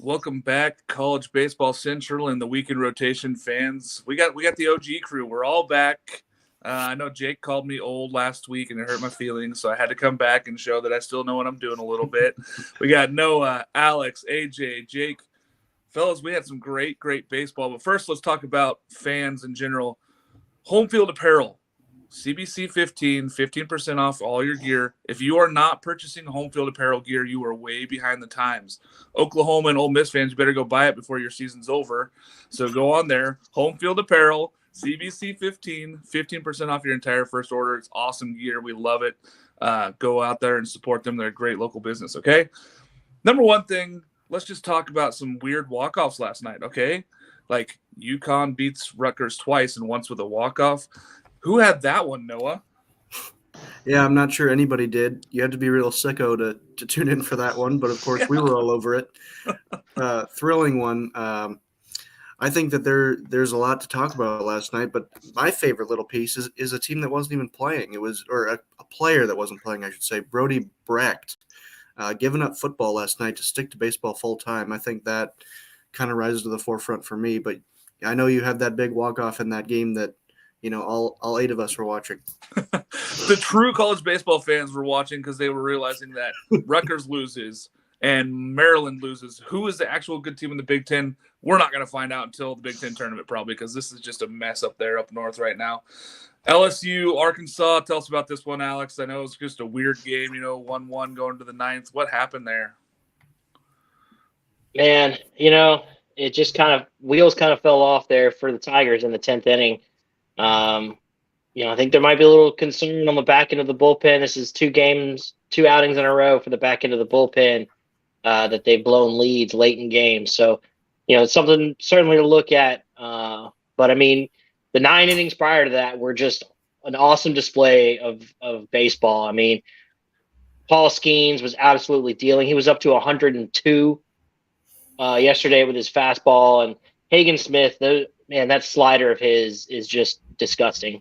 Welcome back, College Baseball Central and the Weekend Rotation fans. We got the OG crew. We're all back. I know Jake called me old last week, and it hurt my feelings, so I had to come back and show that I still know what I'm doing a little bit. We got Noah, Alex, AJ, Jake. Fellas, we had some great baseball. But first, let's talk about fans in general. Home field apparel. CBC 15% off all your gear. If you are not purchasing home field apparel gear, you are way behind the times. Oklahoma and Ole Miss fans, you better go buy it before your season's over. So go on there, home field apparel, CBC 15% off your entire first order. It's awesome gear. We love it. Go out there and support them. They're a great local business, okay? Number one thing, let's just talk about some weird walk-offs last night, okay? Like UConn beats Rutgers twice and once with a walk-off. Who had that one, Noah? Yeah, I'm not sure anybody did. You had to be real sicko to tune in for that one, but of course we were all over it. Thrilling one. I think that there's a lot to talk about last night, but my favorite little piece is a team that wasn't even playing. It was a player that wasn't playing, I should say, Brody Brecht, giving up football last night to stick to baseball full time. I think that kind of rises to the forefront for me. But I know you had that big walk off in that game that all 8 of us were watching. The true college baseball fans were watching because they were realizing that Rutgers loses and Maryland loses. Who is the actual good team in the Big Ten? We're not going to find out until the Big Ten tournament probably, because this is just a mess up there up north right now. LSU, Arkansas, tell us about this one, Alex. I know it's just a weird game, 1-1 going to the 9th. What happened there? Man, it just wheels kind of fell off there for the Tigers in the 10th inning. I think there might be a little concern on the back end of the bullpen. This is 2 outings in a row for the back end of the bullpen that they've blown leads late in games. So, it's something certainly to look at. But I mean, the 9 innings prior to that were just an awesome display of baseball. I mean, Paul Skeens was absolutely dealing. He was up to 102 yesterday with his fastball, and Hagen Smith, that slider of his is just disgusting.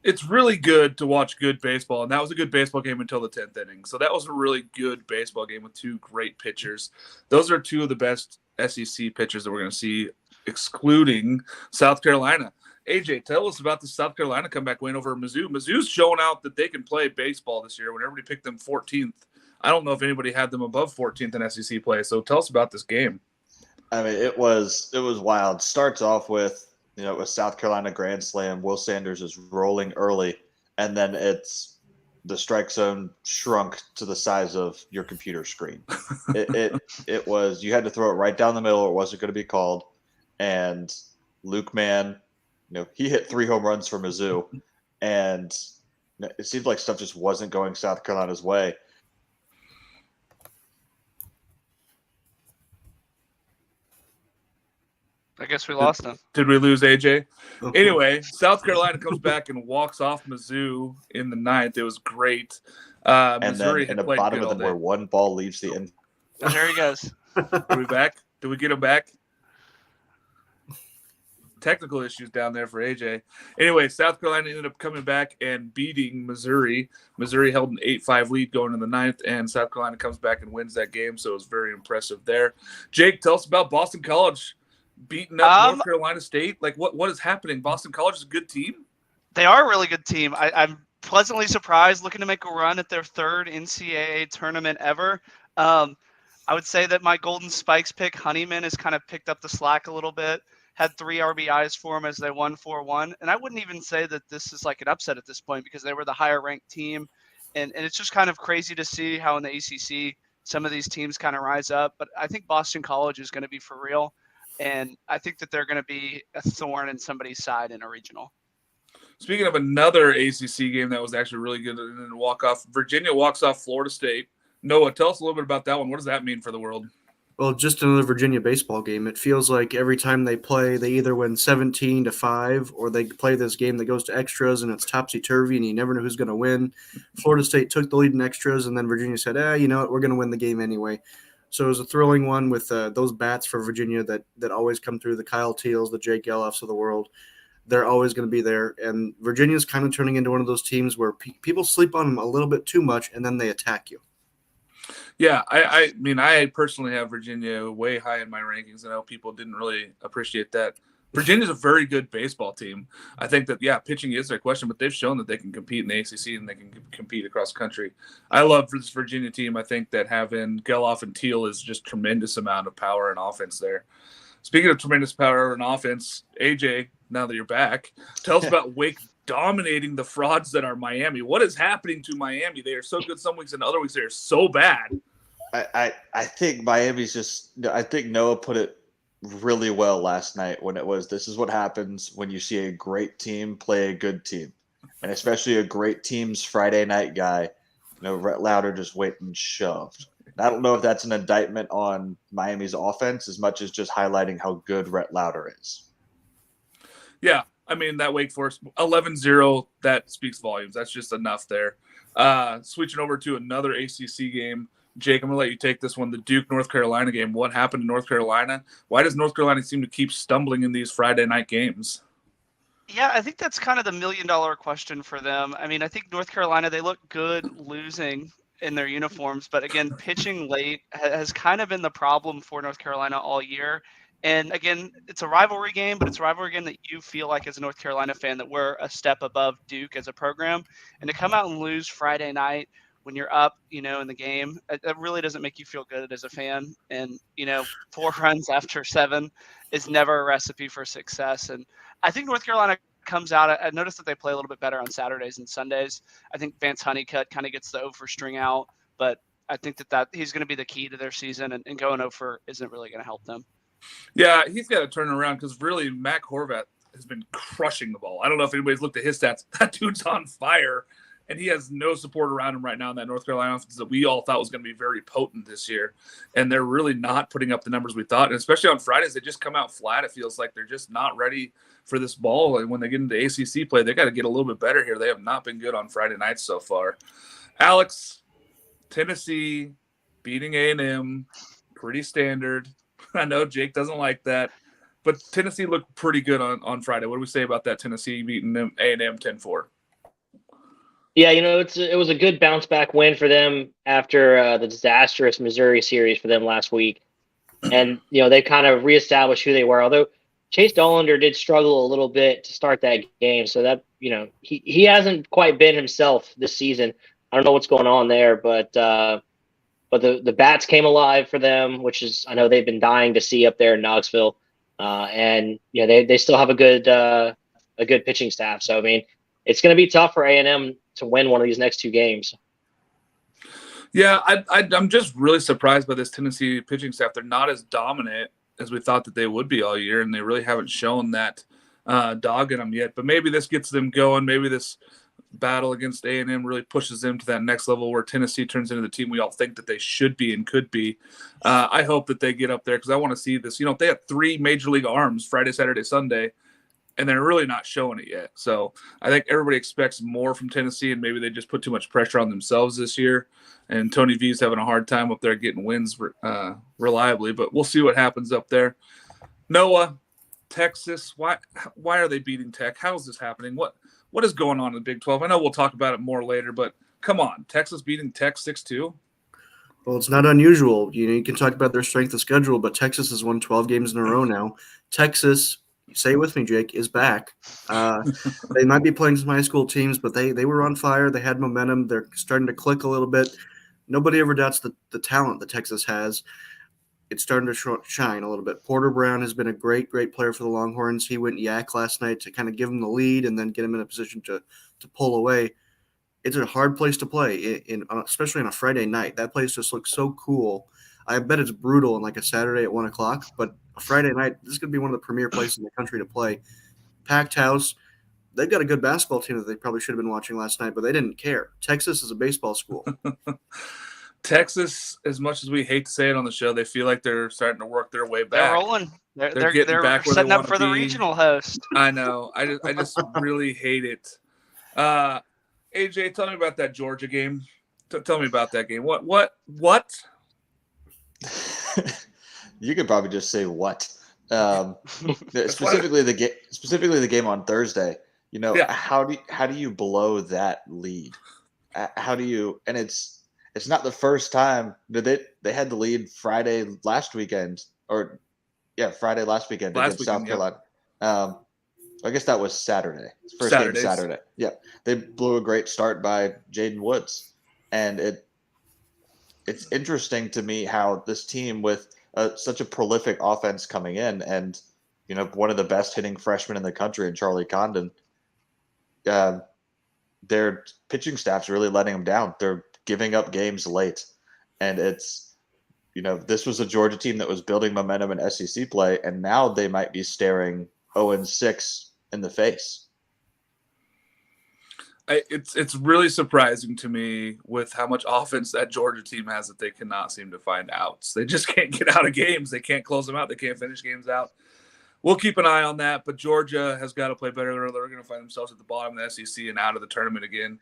It's really good to watch good baseball, and that was a good baseball game until the 10th inning. So that was a really good baseball game with 2 great pitchers. Those are 2 of the best SEC pitchers that we're going to see, excluding South Carolina. AJ, tell us about the South Carolina comeback win over Mizzou. Mizzou's showing out that they can play baseball this year when everybody picked them 14th. I don't know if anybody had them above 14th in SEC play, so tell us about this game. I mean, it was wild. Starts off with, it was South Carolina Grand Slam. Will Sanders is rolling early, and then it's the strike zone shrunk to the size of your computer screen. It was, you had to throw it right down the middle, or it wasn't going to be called. And Luke Mann, he hit 3 home runs for Mizzou, and it seemed like stuff just wasn't going South Carolina's way. I guess we lost him. Did we lose AJ? Anyway, South Carolina comes back and walks off Mizzou in the 9th. It was great. And then in the bottom of them where one ball leaves the end. There he goes. Are we back? Did we get him back? Technical issues down there for AJ. Anyway, South Carolina ended up coming back and beating Missouri. Missouri held an 8-5 lead going in the 9th, and South Carolina comes back and wins that game, so it was very impressive there. Jake, tell us about Boston College beating up North Carolina State. Like, what is happening? Boston College is a good team? They are a really good team. I'm pleasantly surprised, looking to make a run at their 3rd NCAA tournament ever. I would say that my Golden Spikes pick, Honeyman, has kind of picked up the slack a little bit. Had 3 RBIs for them as they won 4-1. And I wouldn't even say that this is like an upset at this point, because they were the higher-ranked team. And it's just kind of crazy to see how in the ACC some of these teams kind of rise up. But I think Boston College is going to be for real. And I think that they're going to be a thorn in somebody's side in a regional. Speaking of another ACC game that was actually really good in a walk-off, Virginia walks off Florida State. Noah, tell us a little bit about that one. What does that mean for the world? Well, just another Virginia baseball game. It feels like every time they play, they either win 17-5 or they play this game that goes to extras and it's topsy-turvy and you never know who's going to win. Florida State took the lead in extras, and then Virginia said, you know what, we're going to win the game anyway. So it was a thrilling one with those bats for Virginia that always come through, the Kyle Teals, the Jake Geloffs of the world. They're always going to be there. And Virginia's kind of turning into one of those teams where people sleep on them a little bit too much, and then they attack you. Yeah, I mean, I personally have Virginia way high in my rankings. I know people didn't really appreciate that. Virginia's a very good baseball team. I think that, yeah, pitching is their question, but they've shown that they can compete in the ACC and they can compete across country. I love this Virginia team. I think that having Geloff and Teal is just tremendous amount of power and offense there. Speaking of tremendous power and offense, AJ, now that you're back, tell us about Wake dominating the frauds that are Miami. What is happening to Miami? They are so good some weeks and other weeks they are so bad. I think Miami's just – I think Noah put it really well last night when it was, this is what happens when you see a great team play a good team, and especially a great team's Friday night guy. Rhett Lauder just went and shoved. I don't know if that's an indictment on Miami's offense as much as just highlighting how good Rhett Lauder is. Yeah, I mean, that Wake Forest 11-0, that speaks volumes. That's just enough there. Switching over to another ACC game. Jake, I'm going to let you take this one, the Duke-North Carolina game. What happened to North Carolina? Why does North Carolina seem to keep stumbling in these Friday night games? Yeah, I think that's kind of the million-dollar question for them. I mean, I think North Carolina, they look good losing in their uniforms, but again, pitching late has kind of been the problem for North Carolina all year. And again, it's a rivalry game, but it's a rivalry game that you feel like as a North Carolina fan that we're a step above Duke as a program. And to come out and lose Friday night when you're up, in the game, that really doesn't make you feel good as a fan. And, 4 runs after 7 is never a recipe for success. And I think North Carolina comes out. I noticed that they play a little bit better on Saturdays and Sundays. I think Vance Honeycutt kind of gets the over string out, but I think that he's going to be the key to their season, and going over isn't really going to help them. Yeah, he's got to turn around because really Mac Horvat has been crushing the ball. I don't know if anybody's looked at his stats. That dude's on fire, and he has no support around him right now in that North Carolina offense that we all thought was going to be very potent this year. And they're really not putting up the numbers we thought. And especially on Fridays, they just come out flat. It feels like they're just not ready for this ball. And when they get into ACC play, they got to get a little bit better here. They have not been good on Friday nights so far. Alex, Tennessee beating A&M, pretty standard. I know Jake doesn't like that, but Tennessee looked pretty good on Friday. What do we say about that Tennessee beating them A&M 10-4? Yeah, it was a good bounce back win for them after the disastrous Missouri series for them last week. And, they kind of reestablished who they were, although Chase Dollander did struggle a little bit to start that game. So that, he hasn't quite been himself this season. I don't know what's going on there, but the bats came alive for them, which is, I know they've been dying to see up there in Knoxville. And they still have a good pitching staff. So, I mean, it's going to be tough for A&M to win one of these next 2 games. Yeah, I'm just really surprised by this Tennessee pitching staff. They're not as dominant as we thought that they would be all year, and they really haven't shown that dog in them yet. But maybe this gets them going. Maybe this battle against A&M really pushes them to that next level where Tennessee turns into the team we all think that they should be and could be. I hope that they get up there because I want to see this. They have 3 major league arms Friday, Saturday, Sunday, and they're really not showing it yet. So I think everybody expects more from Tennessee, and maybe they just put too much pressure on themselves this year. And Tony V's having a hard time up there getting wins reliably, but we'll see what happens up there. Noah, Texas, why are they beating Tech? How is this happening? What is going on in the Big 12? I know we'll talk about it more later, but come on, Texas beating Tech 6-2? Well, it's not unusual. You can talk about their strength of schedule, but Texas has won 12 games in a row now. Texas, say it with me, Jake, is back. They might be playing some high school teams, but they were on fire. They had momentum. They're starting to click a little bit. Nobody ever doubts the talent that Texas has. It's starting to shine a little bit. Porter Brown has been a great player for the Longhorns. He went yak last night to kind of give him the lead and then get him in a position to pull away. It's a hard place to play, especially on a Friday night. That place just looks so cool. I bet it's brutal on like a Saturday at 1 o'clock, but a Friday night, this is going to be one of the premier places in the country to play. Packed house. They've got a good basketball team that they probably should have been watching last night, but they didn't care. Texas is a baseball school. Texas, as much as we hate to say it on the show, they feel like they're starting to work their way back. They're rolling. They're back where setting they up for the regional host. I know. I just really hate it. AJ, tell me about that Georgia game. Tell me about that game. What? You could probably just say what. Specifically the game on Thursday. How do you blow that lead? How do you? And it's it's not the first time that they had the lead Friday last weekend, Friday last weekend against South Carolina. I guess that was Saturday. First game Saturday. Yeah, they blew a great start by Jaden Woods, and it's interesting to me how this team with such a prolific offense coming in, and one of the best hitting freshmen in the country in Charlie Condon, their pitching staff's really letting them down. They're giving up games late, and it's this was a Georgia team that was building momentum in SEC play, and now they might be staring 0-6 in the face. It's really surprising to me with how much offense that Georgia team has that they cannot seem to find outs. They just can't get out of games. They can't close them out. They can't finish games out. We'll keep an eye on that, but Georgia has got to play better or they're going to find themselves at the bottom of the SEC and out of the tournament again.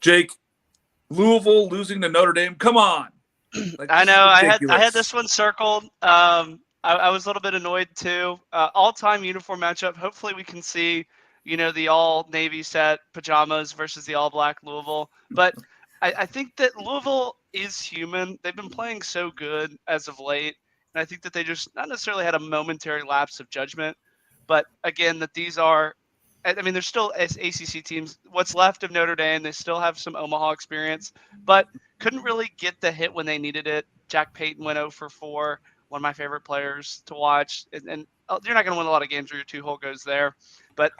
Jake, Louisville losing to Notre Dame. Come on. I know. I had this one circled. I was a little bit annoyed too. All-time uniform matchup. Hopefully we can see, the all-Navy set pajamas versus the all-black Louisville. But I think that Louisville is human. They've been playing so good as of late. And I think that they just not necessarily had a momentary lapse of judgment. But again, that these are – I mean, there's still ACC teams. What's left of Notre Dame, they still have some Omaha experience. But couldn't really get the hit when they needed it. Jack Payton went 0 for 4. One of my favorite players to watch. And you're not going to win a lot of games where your two-hole goes there. But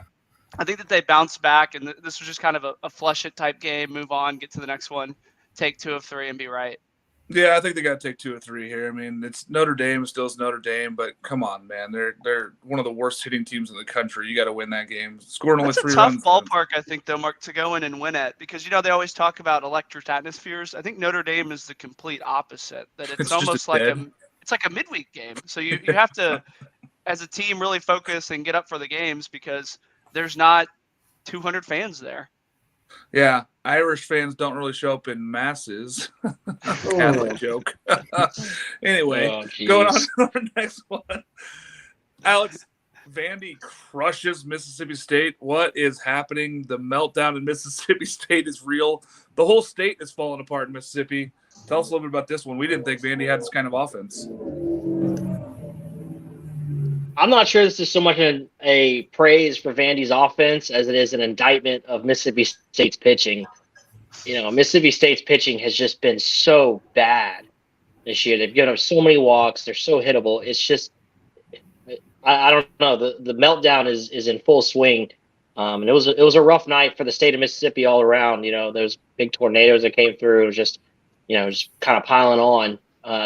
I think that they bounced back, and this was just kind of a flush-it type game, move on, get to the next one, take 2 of 3, and be right. Yeah, I think they got to take 2 of 3 here. I mean, it's Notre Dame, still is Notre Dame, but come on, man. They're one of the worst hitting teams in the country. You got to win that game. Scoring only 3 runs. That's a tough ballpark, I think, though, Mark, to go in and win at because, they always talk about electric atmospheres. I think Notre Dame is the complete opposite, that it's almost like a midweek game. So you have to, as a team, really focus and get up for the games because there's not 200 fans there. Yeah, Irish fans don't really show up in masses. Catholic joke. Anyway, going on to our next one. Alex, Vandy crushes Mississippi State. What is happening? The meltdown in Mississippi State is real. The whole state is falling apart in Mississippi. Tell us a little bit about this one. We didn't think Vandy had this kind of offense. I'm not sure this is so much a praise for Vandy's offense as it is an indictment of Mississippi State's pitching. Mississippi State's pitching has just been so bad this year. They've given up so many walks. They're so hittable. It's just, I don't know. The meltdown is in full swing. And it was a rough night for the state of Mississippi all around. Those big tornadoes that came through. It was just, just kind of piling on.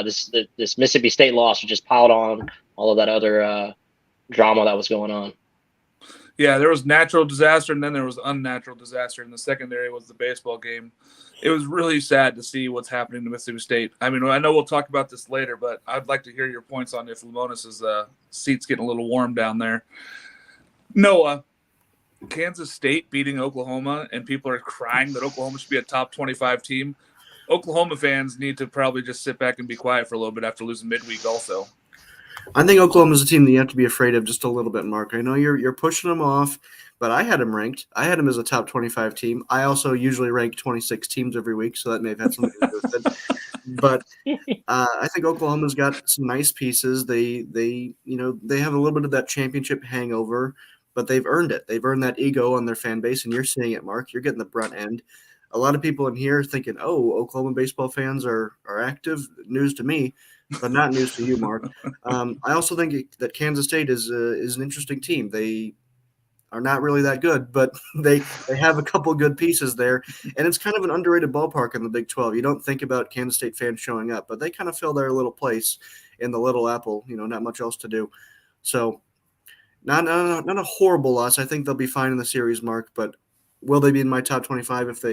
This Mississippi State loss was just piled on all of that other drama that was going on. Yeah, there was natural disaster, and then there was unnatural disaster. And the secondary was the baseball game. It was really sad to see what's happening to Mississippi State. I mean, I know we'll talk about this later, but I'd like to hear your points on if Lamonis's seat's getting a little warm down there. Noah, Kansas State beating Oklahoma, and people are crying that Oklahoma should be a top 25 team. Oklahoma fans need to probably just sit back and be quiet for a little bit after losing midweek also. I think Oklahoma's a team that you have to be afraid of just a little bit, Mark. I know you're pushing them off, but I had them ranked. I had them as a top 25 team. I also usually rank 26 teams every week, so that may have had something to do with it. But I think Oklahoma's got some nice pieces. They have a little bit of that championship hangover, but they've earned it. They've earned that ego on their fan base, and you're seeing it, Mark. You're getting the brunt end. A lot of people in here thinking, oh, Oklahoma baseball fans are active. News to me. But not news to you, Mark. I also think that Kansas State is an interesting team. They are not really that good, but they have a couple good pieces there, and it's kind of an underrated ballpark in the Big 12. You don't think about Kansas State fans showing up, but they kind of fill their little place in the Little Apple. Not much else to do. So, not a horrible loss. I think they'll be fine in the series, Mark. But will they be in my top 25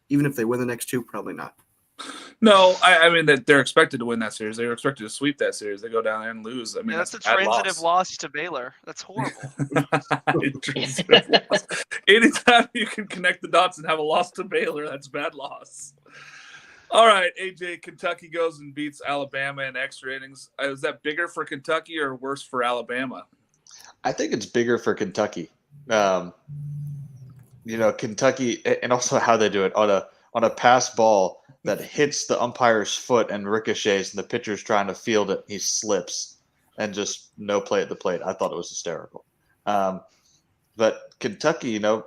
even if they win the next 2? Probably not. No, I mean that they're expected to win that series. They were expected to sweep that series. They go down there and lose. I mean, that's a transitive loss to Baylor. That's horrible. Anytime you can connect the dots and have a loss to Baylor, that's bad loss. All right, AJ, Kentucky goes and beats Alabama in extra innings. Is that bigger for Kentucky or worse for Alabama? I think it's bigger for Kentucky. Kentucky, and also how they do it on a pass ball. that hits the umpire's foot and ricochets, and the pitcher's trying to field it. He slips and just no play at the plate. I thought it was hysterical. But Kentucky, don't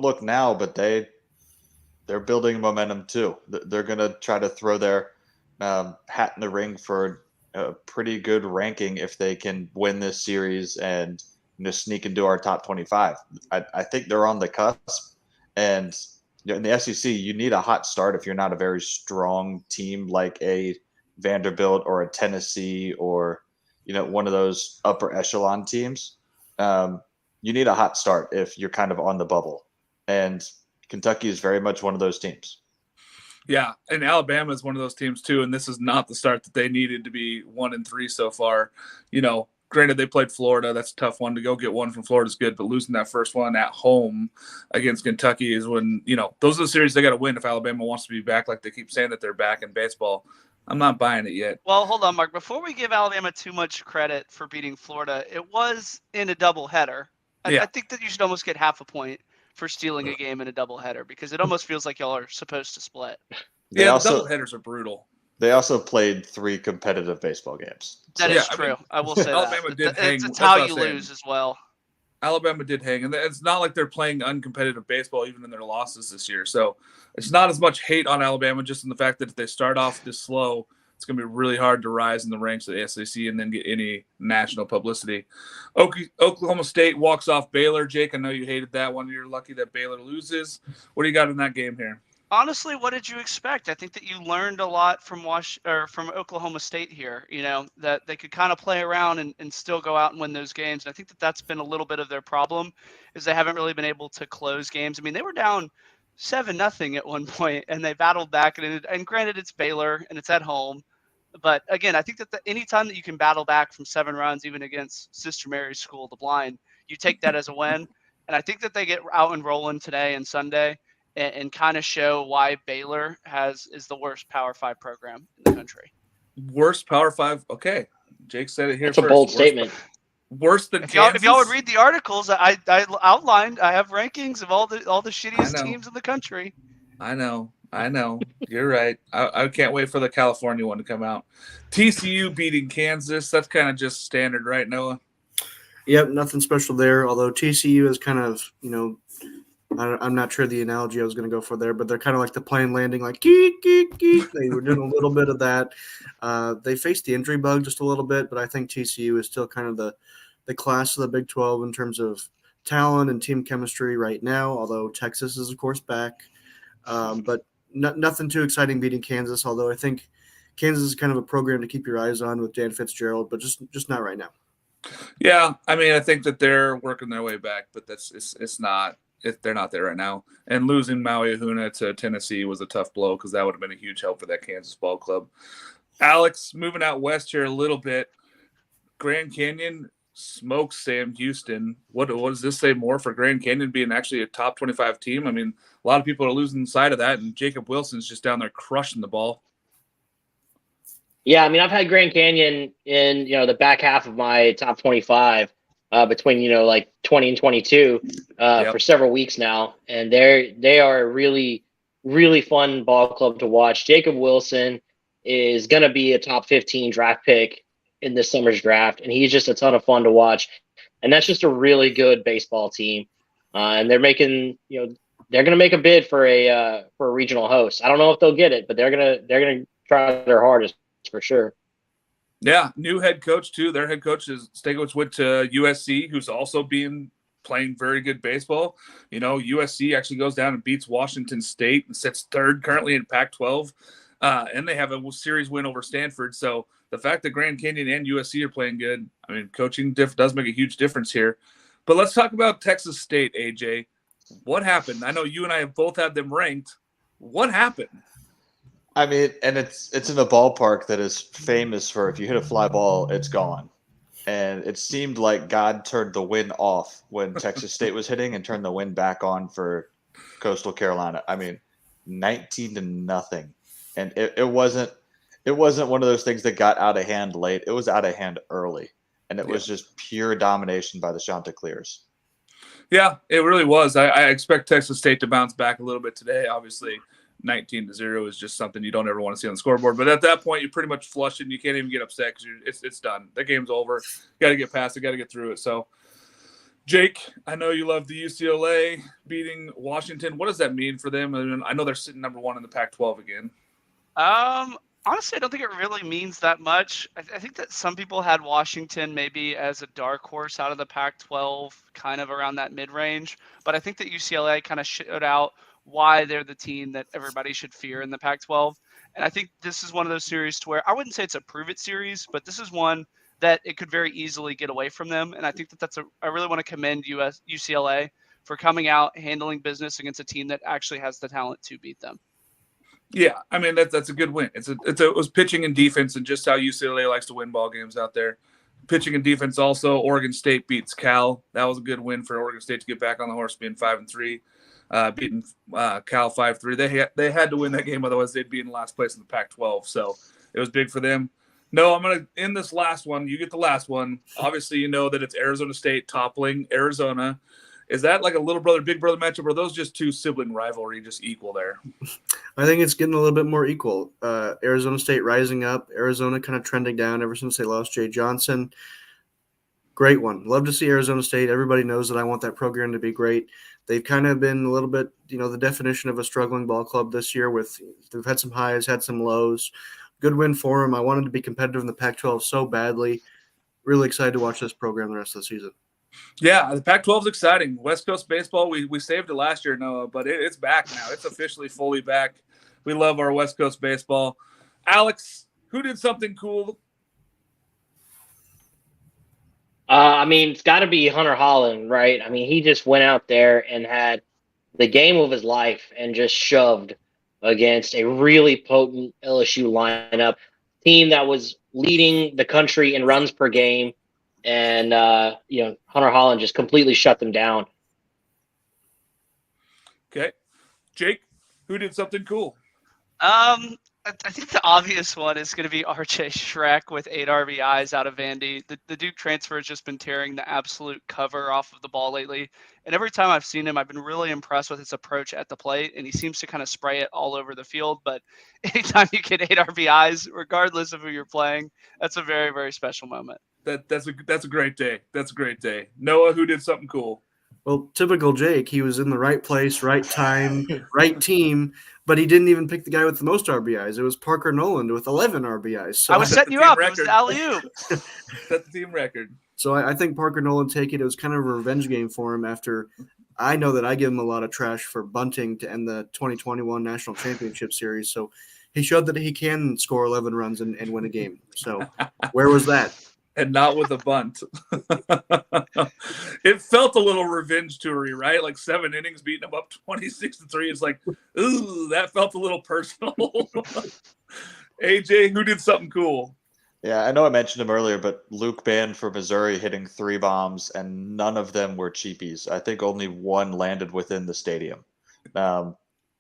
look now, but they're building momentum too. They're going to try to throw their hat in the ring for a pretty good ranking if they can win this series and sneak into our top 25. I think they're on the cusp, and in the SEC, you need a hot start if you're not a very strong team like a Vanderbilt or a Tennessee or one of those upper echelon teams. You need a hot start if you're kind of on the bubble, and Kentucky is very much one of those teams. Yeah, and Alabama is one of those teams too, and this is not the start that they needed to be 1-3 so far. Granted, they played Florida. That's a tough one. To go get one from Florida is good, but losing that first one at home against Kentucky is when, those are the series they got to win if Alabama wants to be back like they keep saying that they're back in baseball. I'm not buying it yet. Well, hold on, Mark. Before we give Alabama too much credit for beating Florida, it was in a doubleheader. I think that you should almost get half a point for stealing a game in a doubleheader because it almost feels like y'all are supposed to split. The doubleheaders are brutal. They also played 3 competitive baseball games. That is true. I will say Alabama that. did hang. It's how you lose as well. Alabama did hang, and it's not like they're playing uncompetitive baseball even in their losses this year. So it's not as much hate on Alabama, just in the fact that if they start off this slow, it's going to be really hard to rise in the ranks of the SEC and then get any national publicity. Oklahoma State walks off Baylor. Jake, I know you hated that one. You're lucky that Baylor loses. What do you got in that game here? Honestly, what did you expect? I think that you learned a lot from from Oklahoma State here, that they could kind of play around and still go out and win those games. And I think that that's been a little bit of their problem is they haven't really been able to close games. I mean, they were down 7-0 at one point and they battled back. And granted, it's Baylor and it's at home. But again, I think that anytime that you can battle back from 7 runs, even against Sister Mary's School of the Blind, you take that as a win. And I think that they get out and rolling today and Sunday and kind of show why Baylor is the worst Power 5 program in the country. Worst Power 5? Okay. Jake said it here That's first. a bold statement. Worse than Kansas? Kansas? If y'all would read the articles I outlined, I have rankings of all the shittiest teams in the country. I know. You're right. I can't wait for the California one to come out. TCU beating Kansas. That's kind of just standard, right, Noah? Yep, nothing special there. Although TCU is kind of, I'm not sure the analogy I was going to go for there, but they're kind of like the plane landing, like geek, geek, geek. They were doing a little bit of that. They faced the injury bug just a little bit, but I think TCU is still kind of the class of the Big 12 in terms of talent and team chemistry right now, although Texas is, of course, back. But nothing too exciting beating Kansas, although I think Kansas is kind of a program to keep your eyes on with Dan Fitzgerald, but just not right now. Yeah, I mean, I think that they're working their way back, but it's not. They're not there right now. And losing Maui Ahuna to Tennessee was a tough blow because that would have been a huge help for that Kansas ball club. Alex, moving out west here a little bit. Grand Canyon smokes Sam Houston. What does this say more for Grand Canyon being actually a top 25 team? I mean, a lot of people are losing sight of that, and Jacob Wilson's just down there crushing the ball. Yeah, I mean, I've had Grand Canyon in, the back half of my top 25 between, like 20 and 22 for several weeks now. And they are a really, really fun ball club to watch. Jacob Wilson is going to be a top 15 draft pick in this summer's draft. And he's just a ton of fun to watch. And that's just a really good baseball team. And they're making, they're going to make a bid for a regional host. I don't know if they'll get it, but they're going to try their hardest for sure. Yeah, new head coach too. Their head coach is Stegowitz went to USC, who's also playing very good baseball. USC actually goes down and beats Washington State and sits third currently in Pac-12, and they have a series win over Stanford. So the fact that Grand Canyon and USC are playing good, I mean, coaching does make a huge difference here. But let's talk about Texas State, AJ. What happened? I know you and I have both had them ranked. What happened? I mean, and it's in a ballpark that is famous for if you hit a fly ball, it's gone. And it seemed like God turned the wind off when Texas State was hitting and turned the wind back on for Coastal Carolina. I mean, 19-0. And it wasn't one of those things that got out of hand late. It was out of hand early. And it was just pure domination by the Chanticleers. Yeah, it really was. I expect Texas State to bounce back a little bit today, obviously. 19-0 is just something you don't ever want to see on the scoreboard. But at that point, you're pretty much flushed and you can't even get upset because it's done. That game's over. Got to get past it. Got to get through it. So, Jake, I know you love the UCLA beating Washington. What does that mean for them? I know they're sitting number 1 in the Pac-12 again. Honestly, I don't think it really means that much. I think that some people had Washington maybe as a dark horse out of the Pac-12, kind of around that mid-range. But I think that UCLA kind of showed out why they're the team that everybody should fear in the Pac-12. And I think this is one of those series to where I wouldn't say it's a prove-it series, but this is one that it could very easily get away from them. And I think that I really want to commend UCLA for coming out, handling business against a team that actually has the talent to beat them. Yeah, I mean that's a good win. It was pitching and defense, and just how UCLA likes to win ball games out there. Pitching and defense also. Oregon State beats Cal. That was a good win for Oregon State to get back on the horse, being 5-3, beating Cal 5-3. They had to win that game, otherwise they'd be in last place in the Pac-12. So it was big for them. No, I'm going to end this last one. You get the last one. Obviously, you know that it's Arizona State toppling Arizona. Is that like a little brother, big brother matchup, or are those just two sibling rivalry just equal there? I think it's getting a little bit more equal. Arizona State rising up, Arizona kind of trending down ever since they lost Jay Johnson. Great one. Love to see Arizona State. Everybody knows that I want that program to be great. They've kind of been a little bit, the definition of a struggling ball club this year. They've had some highs, had some lows. Good win for them. I wanted to be competitive in the Pac-12 so badly. Really excited to watch this program the rest of the season. Yeah, the Pac-12 is exciting. West Coast baseball, we saved it last year, Noah, but it's back now. It's officially fully back. We love our West Coast baseball. Alex, who did something cool? It's got to be Hunter Holland, right? I mean, he just went out there and had the game of his life and just shoved against a really potent LSU lineup, team that was leading the country in runs per game. And, Hunter Holland just completely shut them down. Okay. Jake, who did something cool? I think the obvious one is going to be RJ Schreck with 8 RBIs out of Vandy. The Duke transfer has just been tearing the absolute cover off of the ball lately. And every time I've seen him, I've been really impressed with his approach at the plate. And he seems to kind of spray it all over the field. But anytime you get 8 RBIs, regardless of who you're playing, that's a very, very special moment. That's a great day. That's a great day. Noah, who did something cool? Well, typical Jake, he was in the right place, right time, right team, but he didn't even pick the guy with the most RBIs. It was Parker Noland with 11 RBIs. So I was setting you up. It was the alley-oop. That's the team record. So I think Parker Noland take it. It was kind of a revenge game for him after I know that I give him a lot of trash for bunting to end the 2021 National Championship Series. So he showed that he can score 11 runs and win a game. So where was that? And not with a bunt. It felt a little revenge toury, right? Like 7 innings beating them up 26-3. It's like, ooh, that felt a little personal. AJ, who did something cool? Yeah, I know I mentioned him earlier, but Luke Band for Missouri hitting 3 bombs, and none of them were cheapies. I think only one landed within the stadium.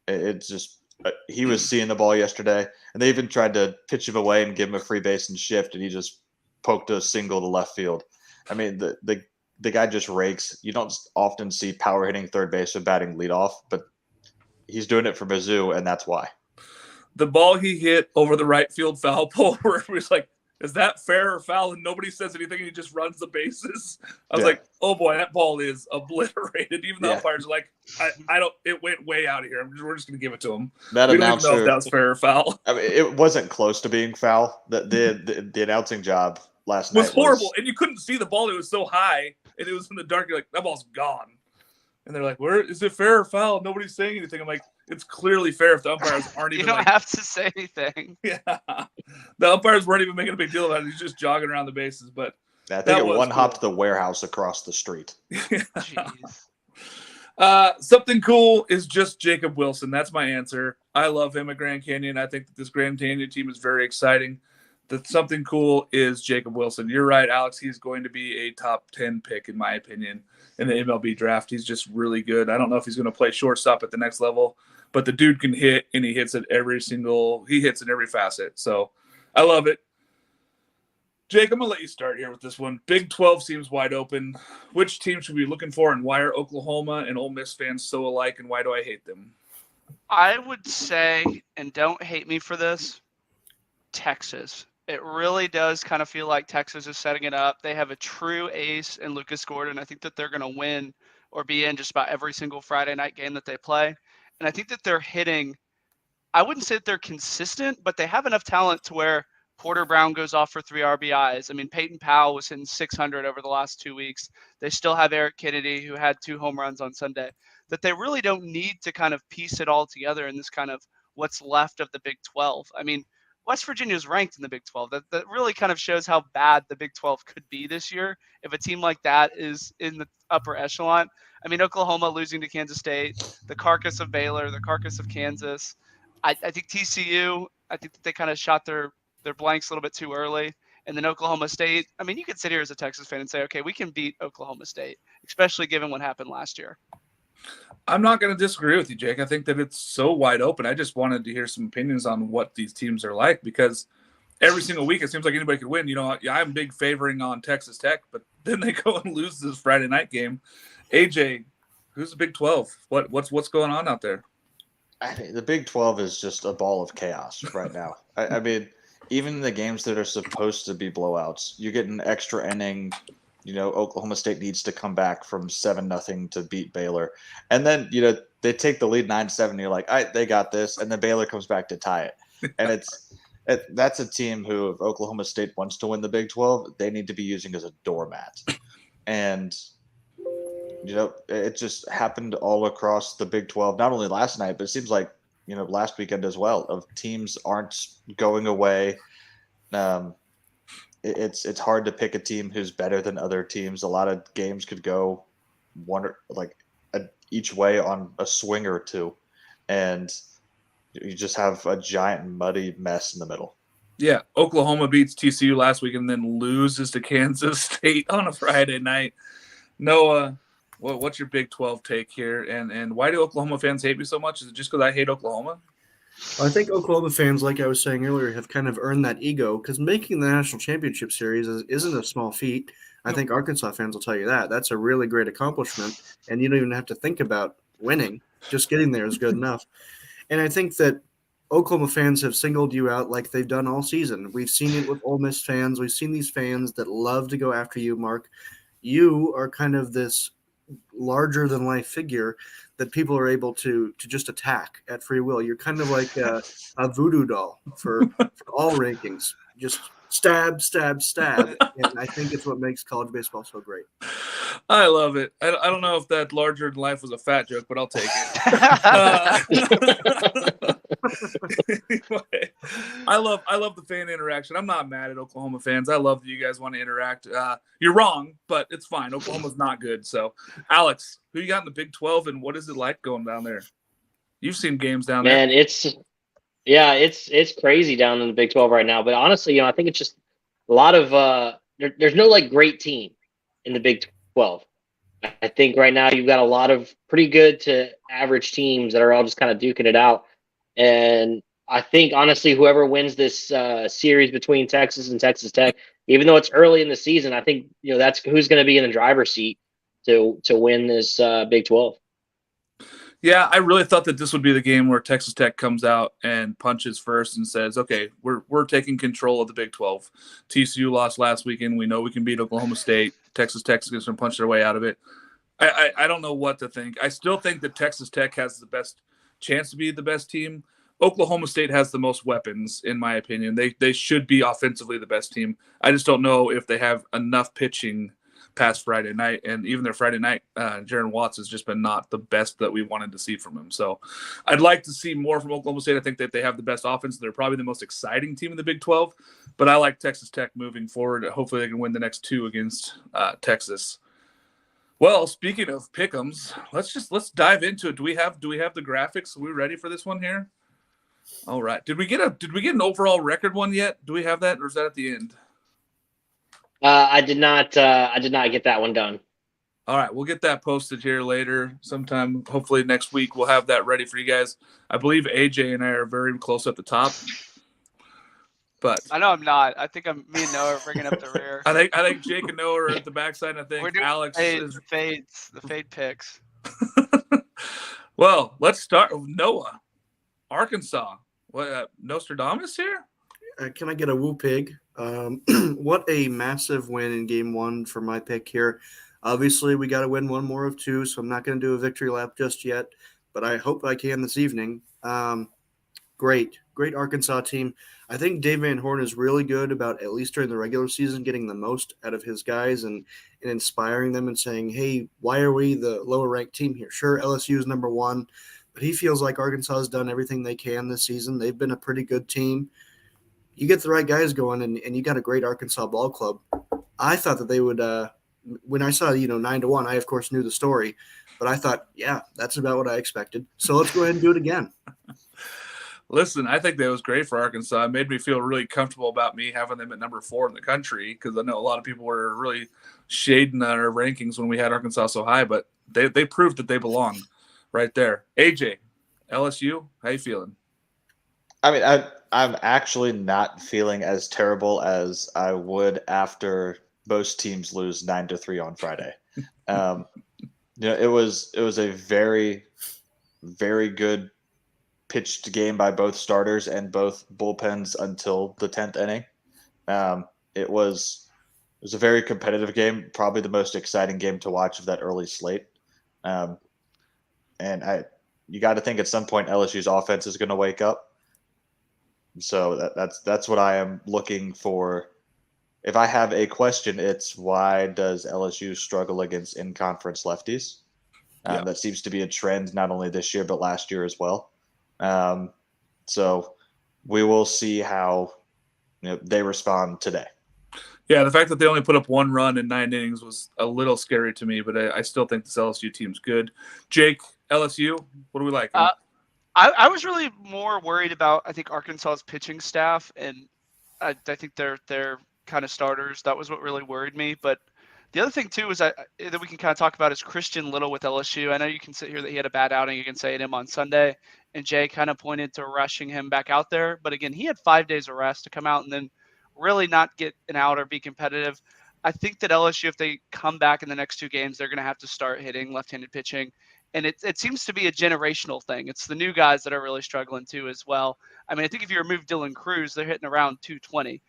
It's just he was seeing the ball yesterday, and they even tried to pitch him away and give him a free base and shift, and he just poked a single to left field. I mean, the guy just rakes. You don't often see power hitting third base or batting leadoff, but he's doing it for Mizzou, and that's why. The ball he hit over the right field foul pole, where it was like, is that fair or foul? And nobody says anything, and he just runs the bases. I was like, oh boy, that ball is obliterated. Even the umpires are like, I don't. It went way out of here. We're just going to give it to him. That we announcer, don't even know if that was fair or foul. I mean, it wasn't close to being foul. The announcing job last night was horrible, and you couldn't see the ball. It was so high, and it was in the dark. You're like, that ball's gone. And they're like, where is it fair or foul? Nobody's saying anything. I'm like, it's clearly fair if the umpires aren't even. You don't have to say anything. Yeah, the umpires weren't even making a big deal about it. He's just jogging around the bases. But I think it one-hopped the warehouse across the street. Jeez. Something cool is just Jacob Wilson. That's my answer. I love him at Grand Canyon. I think that this Grand Canyon team is very exciting. The something cool is Jacob Wilson. You're right, Alex. He's going to be a top 10 pick, in my opinion, in the MLB draft. He's just really good. I don't know if he's going to play shortstop at the next level, but the dude can hit, and he hits in every facet. So I love it. Jake, I'm going to let you start here with this one. Big 12 seems wide open. Which team should we be looking for, and why are Oklahoma and Ole Miss fans so alike, and why do I hate them? I would say, and don't hate me for this, Texas. It really does kind of feel like Texas is setting it up. They have a true ace in Lucas Gordon. I think that they're going to win or be in just about every single Friday night game that they play. And I think that they're hitting, I wouldn't say that they're consistent, but they have enough talent to where Porter Brown goes off for 3 RBIs. I mean, Peyton Powell was hitting 600 over the last 2 weeks. They still have Eric Kennedy, who had 2 home runs on Sunday. That they really don't need to kind of piece it all together in this kind of what's left of the Big 12. I mean, West Virginia is ranked in the Big 12. That really kind of shows how bad the Big 12 could be this year if a team like that is in the upper echelon. I mean, Oklahoma losing to Kansas State, the carcass of Baylor, the carcass of Kansas. I think TCU, I think that they kind of shot their blanks a little bit too early. And then Oklahoma State, I mean, you could sit here as a Texas fan and say, okay, we can beat Oklahoma State, especially given what happened last year. I'm not going to disagree with you, Jake. I think that it's so wide open. I just wanted to hear some opinions on what these teams are like, because every single week it seems like anybody could win. You know, I'm big favoring on Texas Tech, but then they go and lose this Friday night game. AJ, who's the Big 12? What's going on out there? I mean, the Big 12 is just a ball of chaos right now. I mean, even the games that are supposed to be blowouts, you get an extra inning. You know, Oklahoma State needs to come back from 7-0 to beat Baylor. And then, you know, they take the lead 9-7. You're like, all right, they got this. And then Baylor comes back to tie it. And that's a team who, if Oklahoma State wants to win the Big 12, they need to be using as a doormat. And, you know, it just happened all across the Big 12, not only last night, but it seems like, you know, last weekend as well, of teams aren't going away. It's hard to pick a team who's better than other teams. A lot of games could go each way on a swing or two, and you just have a giant muddy mess in the middle. Yeah, Oklahoma beats TCU last week and then loses to Kansas State on a Friday night. Noah, what's your Big 12 take here? And why do Oklahoma fans hate me so much? Is it just because I hate Oklahoma? I think Oklahoma fans, like I was saying earlier, have kind of earned that ego, because making the national championship series isn't a small feat. I think Arkansas fans will tell you that. That's a really great accomplishment, and you don't even have to think about winning. Just getting there is good enough. And I think that Oklahoma fans have singled you out like they've done all season. We've seen it with Ole Miss fans. We've seen these fans that love to go after you, Mark. You are kind of this larger-than-life figure that people are able to just attack at free will. You're kind of like a voodoo doll for all rankings. Just stab, stab, stab. And I think it's what makes college baseball so great. I love it. I don't know if that larger than life was a fat joke, but I'll take it. Anyway, I love the fan interaction. I'm not mad at Oklahoma fans. I love that you guys want to interact. You're wrong, but it's fine. Oklahoma's not good. So, Alex, who you got in the Big 12, and what is it like going down there? You've seen games down there. Man, it's crazy down in the Big 12 right now. But honestly, you know, I think it's just a lot of there's no like great team in the Big 12. I think right now you've got a lot of pretty good to average teams that are all just kind of duking it out. And I think, honestly, whoever wins this series between Texas and Texas Tech, even though it's early in the season, I think, you know, that's who's going to be in the driver's seat to win this Big 12. Yeah, I really thought that this would be the game where Texas Tech comes out and punches first and says, okay, we're taking control of the Big 12. TCU lost last weekend. We know we can beat Oklahoma State. Texas Tech's going to punch their way out of it. I don't know what to think. I still think that Texas Tech has the best chance to be the best team. Oklahoma State has the most weapons, in my opinion. They should be offensively the best team. I just don't know if they have enough pitching past Friday night, and even their Friday night, Jaron Watts has just been not the best that we wanted to see from him. So I'd like to see more from Oklahoma State. I think that they have the best offense. They're probably the most exciting team in the Big 12, but I like Texas Tech moving forward. Hopefully they can win the next 2 against Texas. Well, speaking of pick'ems, let's dive into it. Do we have the graphics? Are we ready for this one here? All right. Did we get an overall record one yet? Do we have that, or is that at the end? I did not get that one done. All right, we'll get that posted here later sometime. Hopefully next week we'll have that ready for you guys. I believe AJ and I are very close at the top. But I know I'm not. I think me and Noah are bringing up the rear. I think Jake and Noah are at the backside. I think We're doing Alex the fade picks. Well, let's start with Noah, Arkansas. What, Nostradamus here? Can I get a woo pig? What a massive win in game one for my pick here. Obviously, we got to win one more of two, so I'm not going to do a victory lap just yet, but I hope I can this evening. Great Arkansas team. I think Dave Van Horn is really good about, at least during the regular season, getting the most out of his guys and inspiring them and saying, hey, why are we the lower ranked team here? Sure, LSU is number one, but he feels like Arkansas has done everything they can this season. They've been a pretty good team. You get the right guys going, and you got a great Arkansas ball club. I thought that they would when I saw 9-1, I of course knew the story, but I thought, yeah, that's about what I expected. So let's go ahead and do it again. Listen, I think that was great for Arkansas. It made me feel really comfortable about me having them at number 4 in the country, because I know a lot of people were really shading our rankings when we had Arkansas so high, but they proved that they belong right there. AJ, LSU, how you feeling? I mean, I'm actually not feeling as terrible as I would after most teams lose 9-3 on Friday. It was a very, very good pitched game by both starters and both bullpens until the 10th inning. It was a very competitive game, probably the most exciting game to watch of that early slate. And you got to think at some point LSU's offense is going to wake up. So that's what I am looking for. If I have a question, it's why does LSU struggle against in-conference lefties? That seems to be a trend not only this year but last year as well. So we will see how they respond today. Yeah, the fact that they only put up 1 run in 9 innings was a little scary to me, but I still think this LSU team's good. Jake, LSU, what do we like? I was really more worried about, I think, Arkansas's pitching staff, and I think they're kind of starters. That was what really worried me. But the other thing, too, is that we can kind of talk about is Christian Little with LSU. I know you can sit here that he had a bad outing against A&M on Sunday, and Jay kind of pointed to rushing him back out there. But, again, he had 5 days of rest to come out and then really not get an out or be competitive. I think that LSU, if they come back in the next 2 games, they're going to have to start hitting left-handed pitching. And it seems to be a generational thing. It's the new guys that are really struggling too as well. I mean, I think if you remove Dylan Cruz, they're hitting around 220.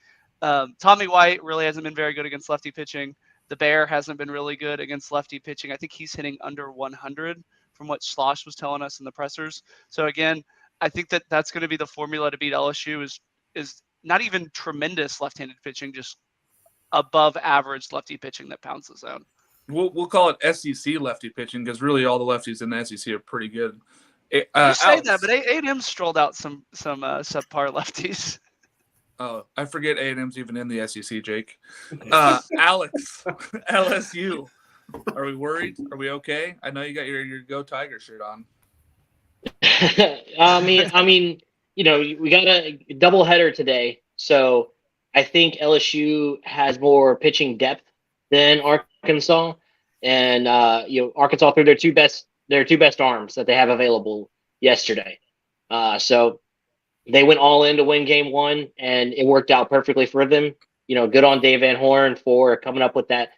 Tommy White really hasn't been very good against lefty pitching. The Bear hasn't been really good against lefty pitching. I think he's hitting under 100 from what Slosh was telling us in the pressers. So again, I think that's going to be the formula to beat LSU is not even tremendous left-handed pitching, just above average lefty pitching that pounds the zone. We'll call it SEC lefty pitching, because really all the lefties in the SEC are pretty good. You say that, but A&M strolled out some subpar lefties. Oh, I forget A&M's even in the SEC, Jake. Alex, LSU, are we worried? Are we okay? I know you got your Go Tiger shirt on. I mean, we got a doubleheader today, so I think LSU has more pitching depth than Arkansas, and Arkansas threw their two best arms that they have available yesterday. So they went all in to win game 1, and it worked out perfectly for them. Good on Dave Van Horn for coming up with that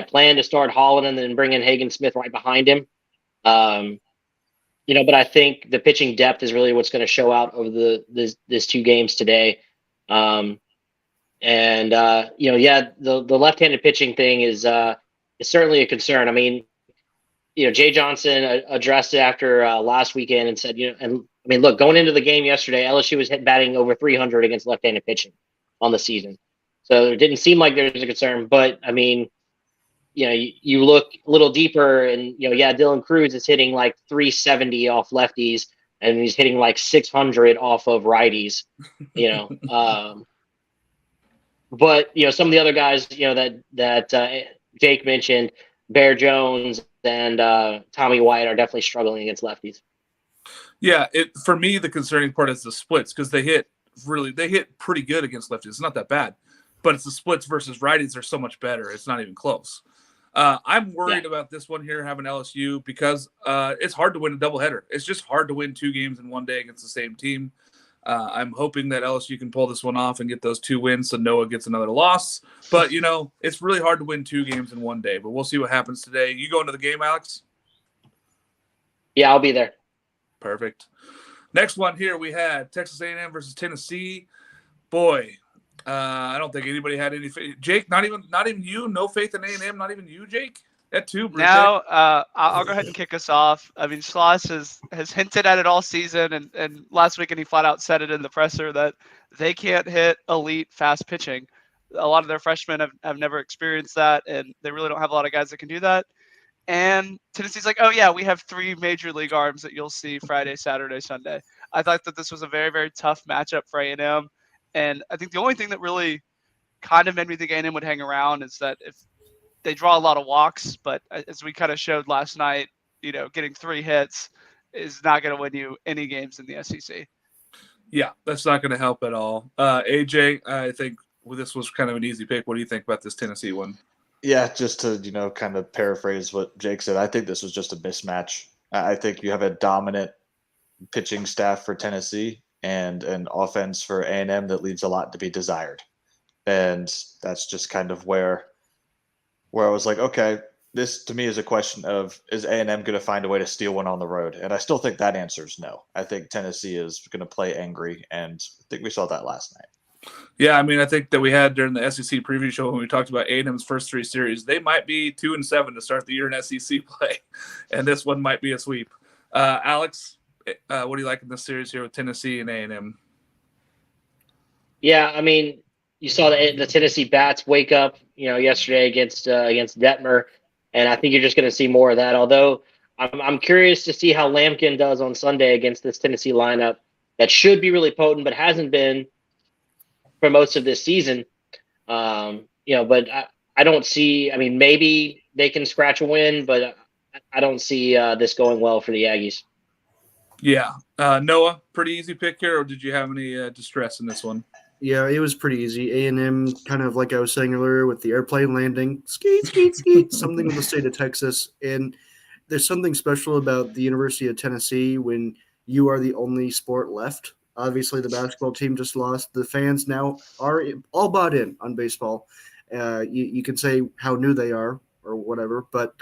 plan to start Holland and then bringing Hagen Smith right behind him. But I think the pitching depth is really what's going to show out over this 2 games today. The left-handed pitching thing is certainly a concern. I mean, Jay Johnson addressed it after last weekend and said, look, going into the game yesterday, LSU was batting over 300 against left-handed pitching on the season. So it didn't seem like there was a concern, but I mean, you look a little deeper and, Dylan Cruz is hitting like 370 off lefties and he's hitting like 600 off of righties, But some of the other guys, that Jake mentioned, Bear Jones and Tommy White are definitely struggling against lefties. Yeah, for me the concerning part is the splits, because they hit pretty good against lefties. It's not that bad, but it's the splits versus righties. They're so much better. It's not even close. I'm worried about this one here, having LSU, because it's hard to win a doubleheader. It's just hard to win 2 games in one day against the same team. I'm hoping that LSU can pull this one off and get those 2 wins so Noah gets another loss. But, it's really hard to win 2 games in one day. But we'll see what happens today. You going to the game, Alex? Yeah, I'll be there. Perfect. Next one here we had Texas A&M versus Tennessee. Boy, I don't think anybody had any faith. Jake, not even you. No faith in A&M. Not even you, Jake. That too. Bruce. Now, I'll go ahead and kick us off. I mean, Schloss has hinted at it all season, and last weekend he flat out said it in the presser that they can't hit elite fast pitching. A lot of their freshmen have never experienced that, and they really don't have a lot of guys that can do that. And Tennessee's like, oh yeah, we have 3 major league arms that you'll see Friday, Saturday, Sunday. I thought that this was a very, very tough matchup for A&M, and I think the only thing that really kind of made me think A&M would hang around is that if they draw a lot of walks, but as we kind of showed last night, getting 3 hits is not going to win you any games in the SEC. Yeah, that's not going to help at all. AJ, I think this was kind of an easy pick. What do you think about this Tennessee one? Yeah, just to, kind of paraphrase what Jake said, I think this was just a mismatch. I think you have a dominant pitching staff for Tennessee and an offense for A&M that leaves a lot to be desired. And that's just kind of where I was like, okay, this to me is a question of, is A&M going to find a way to steal one on the road? And I still think that answer is no. I think Tennessee is going to play angry, and I think we saw that last night. Yeah, I mean, I think that we had during the SEC preview show when we talked about A&M's first 3 series, they might be 2-7 to start the year in SEC play, and this one might be a sweep. Alex, what do you like in this series here with Tennessee and A&M? Yeah, I mean, you saw the Tennessee bats wake up, yesterday against Detmer, and I think you're just going to see more of that. Although I'm curious to see how Lampkin does on Sunday against this Tennessee lineup that should be really potent, but hasn't been for most of this season. But I don't see. I mean, maybe they can scratch a win, but I don't see this going well for the Aggies. Yeah, Noah, pretty easy pick here, or did you have any distress in this one? Yeah, it was pretty easy. A&M, kind of like I was saying earlier, with the airplane landing, skeet, skeet, skeet, something with the state of Texas. And there's something special about the University of Tennessee when you are the only sport left. Obviously, the basketball team just lost. The fans now are all bought in on baseball. You can say how new they are or whatever, but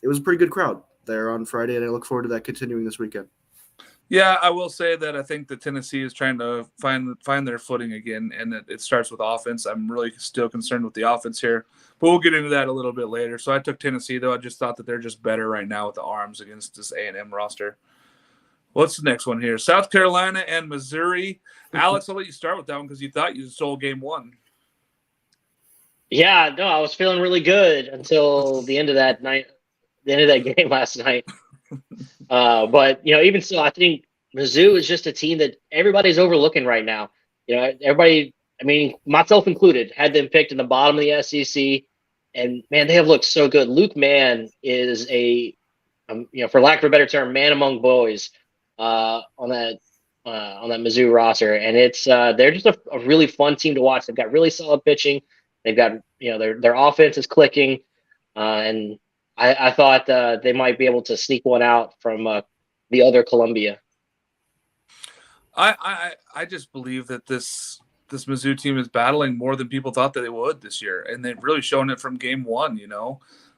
it was a pretty good crowd there on Friday, and I look forward to that continuing this weekend. Yeah, I will say that I think that Tennessee is trying to find their footing again, and it starts with offense. I'm really still concerned with the offense here, but we'll get into that a little bit later. So I took Tennessee, though. I just thought that they're just better right now with the arms against this A&M roster. What's the next one here? South Carolina and Missouri. Alex, I'll let you start with that one because you thought you sold game 1. Yeah, no, I was feeling really good until the end of that night, the end of that game last night. But even so, I think Mizzou is just a team that everybody's overlooking right now. Everybody, I mean, myself included, had them picked in the bottom of the SEC, and man, they have looked so good. Luke Mann is for lack of a better term, man among boys on that Mizzou roster, and it's they're just a really fun team to watch. They've got really solid pitching. They've got their offense is clicking, and I thought they might be able to sneak one out from the other Columbia. I just believe that this Mizzou team is battling more than people thought that they would this year, and they've really shown it from game 1.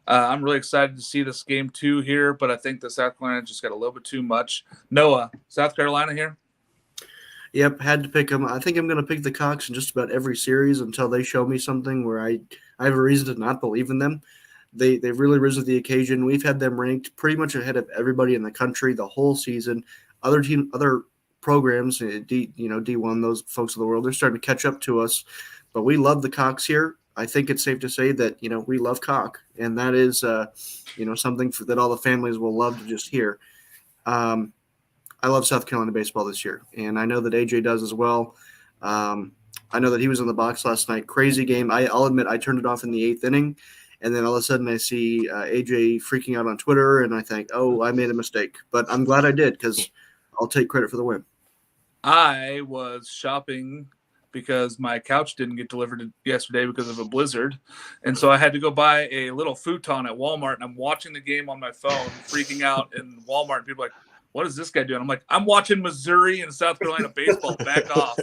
I'm really excited to see this game 2 here, but I think the South Carolina just got a little bit too much. Noah, South Carolina here? Yep, had to pick them. I think I'm going to pick the Cox in just about every series until they show me something where I have a reason to not believe in them. They've really risen to the occasion. We've had them ranked pretty much ahead of everybody in the country the whole season. Other programs, D1, those folks of the world, they're starting to catch up to us. But we love the Cox here. I think it's safe to say that, we love Cock, and that is, something that all the families will love to just hear. I love South Carolina baseball this year, and I know that AJ does as well. I know that he was in the box last night. Crazy game. I'll admit I turned it off in the 8th inning, and then all of a sudden I see AJ freaking out on Twitter, and I think, oh, I made a mistake. But I'm glad I did because I'll take credit for the win. I was shopping because my couch didn't get delivered yesterday because of a blizzard. And so I had to go buy a little futon at Walmart, and I'm watching the game on my phone, freaking out in Walmart. And people are like, what is this guy doing? I'm like, I'm watching Missouri and South Carolina baseball. Back off.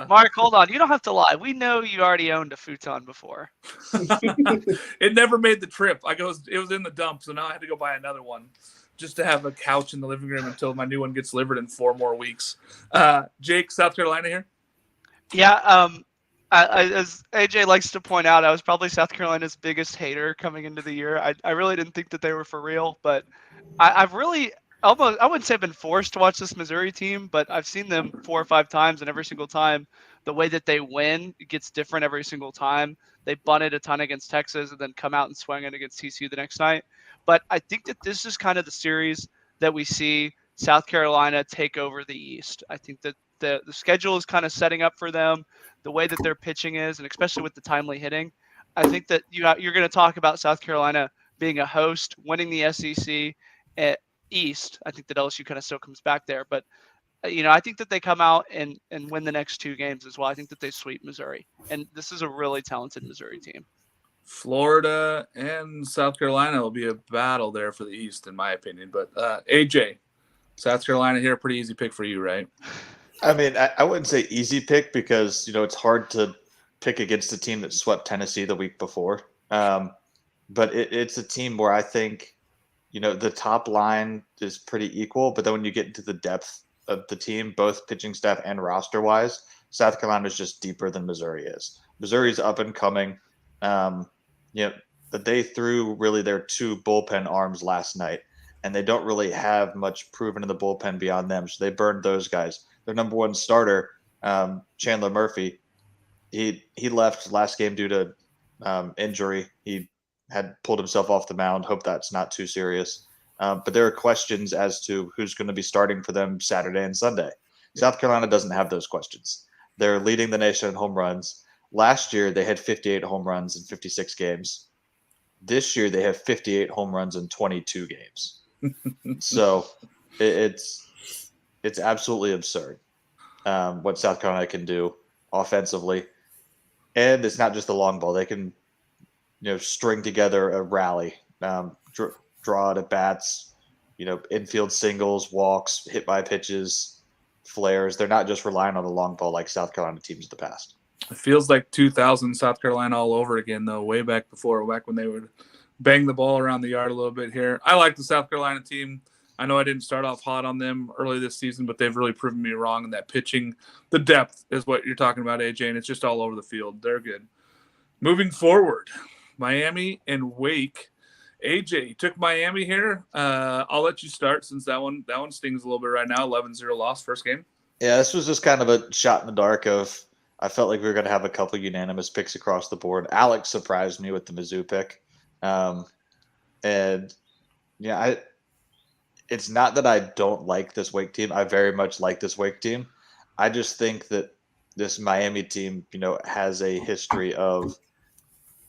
Mark, hold on. You don't have to lie. We know you already owned a futon before. It never made the trip. It was in the dump, so now I had to go buy another one. just to have a couch in the living room until my new one gets delivered in 4 more weeks. Jake, South Carolina here? Yeah, as AJ likes to point out, I was probably South Carolina's biggest hater coming into the year. I really didn't think that they were for real, but I've really almost, I wouldn't say I've been forced to watch this Missouri team, but I've seen them 4 or 5 times, and every single time the way that they win, it gets different every single time. They bunted a ton against Texas and then come out and swing it against TCU the next night. But I think that this is kind of the series that we see South Carolina take over the East. I think that the schedule is kind of setting up for them, the way that their pitching is, and especially with the timely hitting. I think that you're going to talk about South Carolina being a host, winning the SEC at East. I think that LSU kind of still comes back there, but I think that they come out and win the next 2 games as well. I think that they sweep Missouri, and this is a really talented Missouri team. Florida and South Carolina will be a battle there for the East, in my opinion. But AJ, South Carolina here, pretty easy pick for you, right? I mean, I wouldn't say easy pick because, it's hard to pick against a team that swept Tennessee the week before. But it's a team where I think, the top line is pretty equal. But then when you get into the depth of the team, both pitching staff and roster-wise, South Carolina is just deeper than Missouri is. Missouri's up and coming. But they threw really their 2 bullpen arms last night, and they don't really have much proven in the bullpen beyond them. So they burned those guys. Their number 1 starter, Chandler Murphy, he left last game due to injury. He had pulled himself off the mound. Hope that's not too serious. But there are questions as to who's going to be starting for them Saturday and Sunday. South Carolina doesn't have those questions. They're leading the nation in home runs. Last year, they had 58 home runs in 56 games. This year, they have 58 home runs in 22 games. So it's absolutely absurd what South Carolina can do offensively. And it's not just the long ball. They can, string together a rally, draw out at bats, infield singles, walks, hit by pitches, flares. They're not just relying on the long ball like South Carolina teams in the past. It feels like 2000 South Carolina all over again, though, way back when they would bang the ball around the yard a little bit here. I like the South Carolina team. I know I didn't start off hot on them early this season, but they've really proven me wrong in that pitching. The depth is what you're talking about, AJ, and it's just all over the field. They're good. Moving forward, Miami and Wake. AJ, you took Miami here. I'll let you start since that one stings a little bit right now. 11-0 loss first game. Yeah, this was just kind of a shot in the dark of I felt like we were going to have a couple unanimous picks across the board. Alex surprised me with the Mizzou pick. It's not that I don't like this Wake team. I very much like this Wake team. I just think that this Miami team, has a history of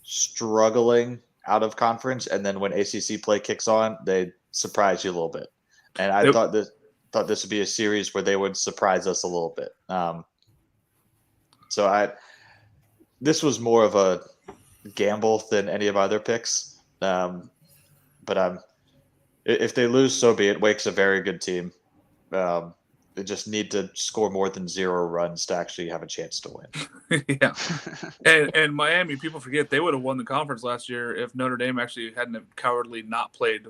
struggling out of conference, and then when ACC play kicks on, they surprise you a little bit. And I thought this would be a series where they would surprise us a little bit. This was more of a gamble than any of my other picks. But if they lose, so be it. Wake's a very good team. They just need to score more than 0 runs to actually have a chance to win. Yeah. And Miami, people forget they would have won the conference last year if Notre Dame actually hadn't cowardly not played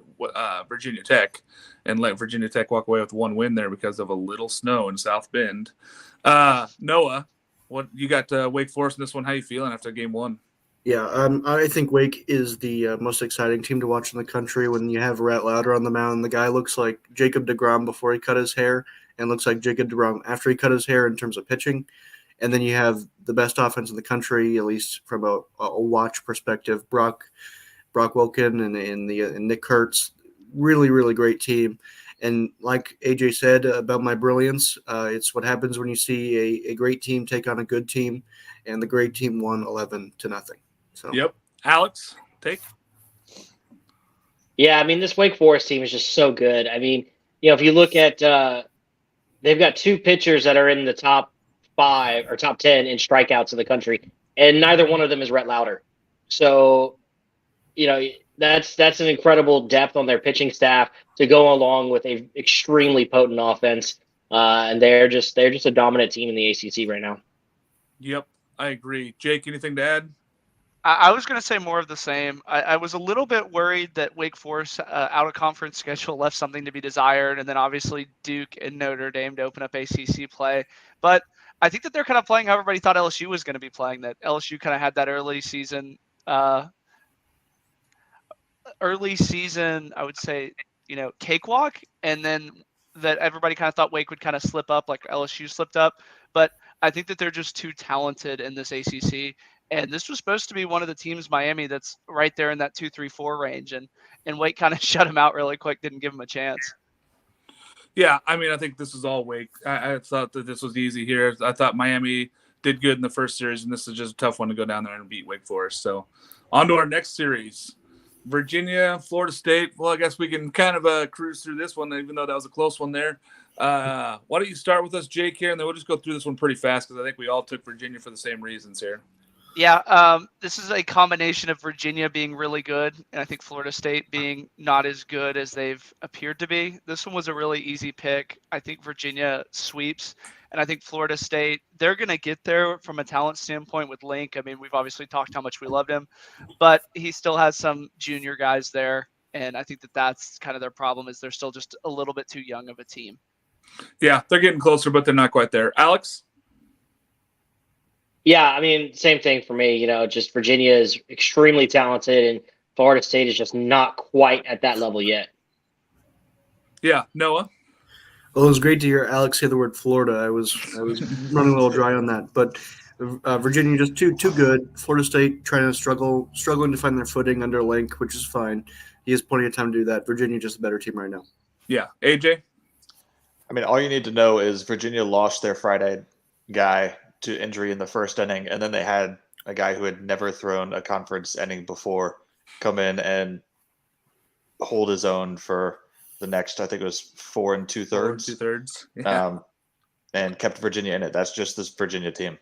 Virginia Tech and let Virginia Tech walk away with 1 win there because of a little snow in South Bend. Noah, what you got Wake Forest in this one? How you feeling after game 1? Yeah, I think Wake is the most exciting team to watch in the country. When you have Rhett Lauder on the mound, the guy looks like Jacob deGrom before he cut his hair and looks like Jacob deGrom after he cut his hair in terms of pitching. And then you have the best offense in the country, at least from a watch perspective, Brock Wilkin and Nick Kurtz. Really, really great team. And like AJ said about my brilliance, it's what happens when you see a great team take on a good team, and the great team won 11-0. So. Yep. Alex, take. Yeah, I mean, this Wake Forest team is just so good. I mean, if you look at they've got 2 pitchers that are in the top 5 or top 10 in strikeouts in the country, and neither one of them is Rhett Lauder. So, that's an incredible depth on their pitching staff to go along with a extremely potent offense. And they're just a dominant team in the ACC right now. Yep, I agree. Jake, anything to add? I was going to say more of the same. I was a little bit worried that Wake Forest out of conference schedule left something to be desired, and then obviously Duke and Notre Dame to open up ACC play. But I think that they're kind of playing how everybody thought LSU was going to be playing. That LSU kind of had that early season, I would say, cakewalk, and then that everybody kind of thought Wake would kind of slip up like LSU slipped up. But I think that they're just too talented in this ACC. And this was supposed to be one of the teams, Miami, that's right there in that 2-3-4 range. And Wake kind of shut him out really quick, didn't give him a chance. Yeah, I mean, I think this is all Wake. I thought that this was easy here. I thought Miami did good in the first series, and this is just a tough one to go down there and beat Wake Forest. So on to our next series. Virginia, Florida State. Well, I guess we can kind of cruise through this one, even though that was a close one there. Why don't you start with us, Jake, here, and then we'll just go through this one pretty fast because I think we all took Virginia for the same reasons here. Yeah, this is a combination of Virginia being really good and I think Florida State being not as good as they've appeared to be. This one was a really easy pick. I think Virginia sweeps, and I think Florida State, they're going to get there from a talent standpoint with Link. I mean, we've obviously talked how much we loved him, but he still has some junior guys there, and I think that that's kind of their problem is they're still just a little bit too young of a team. Yeah, they're getting closer, but they're not quite there. Alex? Yeah, I mean, same thing for me. Just Virginia is extremely talented, and Florida State is just not quite at that level yet. Yeah, Noah? Well, it was great to hear Alex say the word Florida. I was running a little dry on that, but Virginia just too good. Florida State struggling to find their footing under Link, which is fine. He has plenty of time to do that. Virginia just a better team right now. Yeah, AJ? I mean, all you need to know is Virginia lost their Friday guy to injury in the first inning, and then they had a guy who had never thrown a conference inning before come in and hold his own for the next, I think it was 4 2/3. 4 2/3. Yeah. And kept Virginia in it. That's just this Virginia team.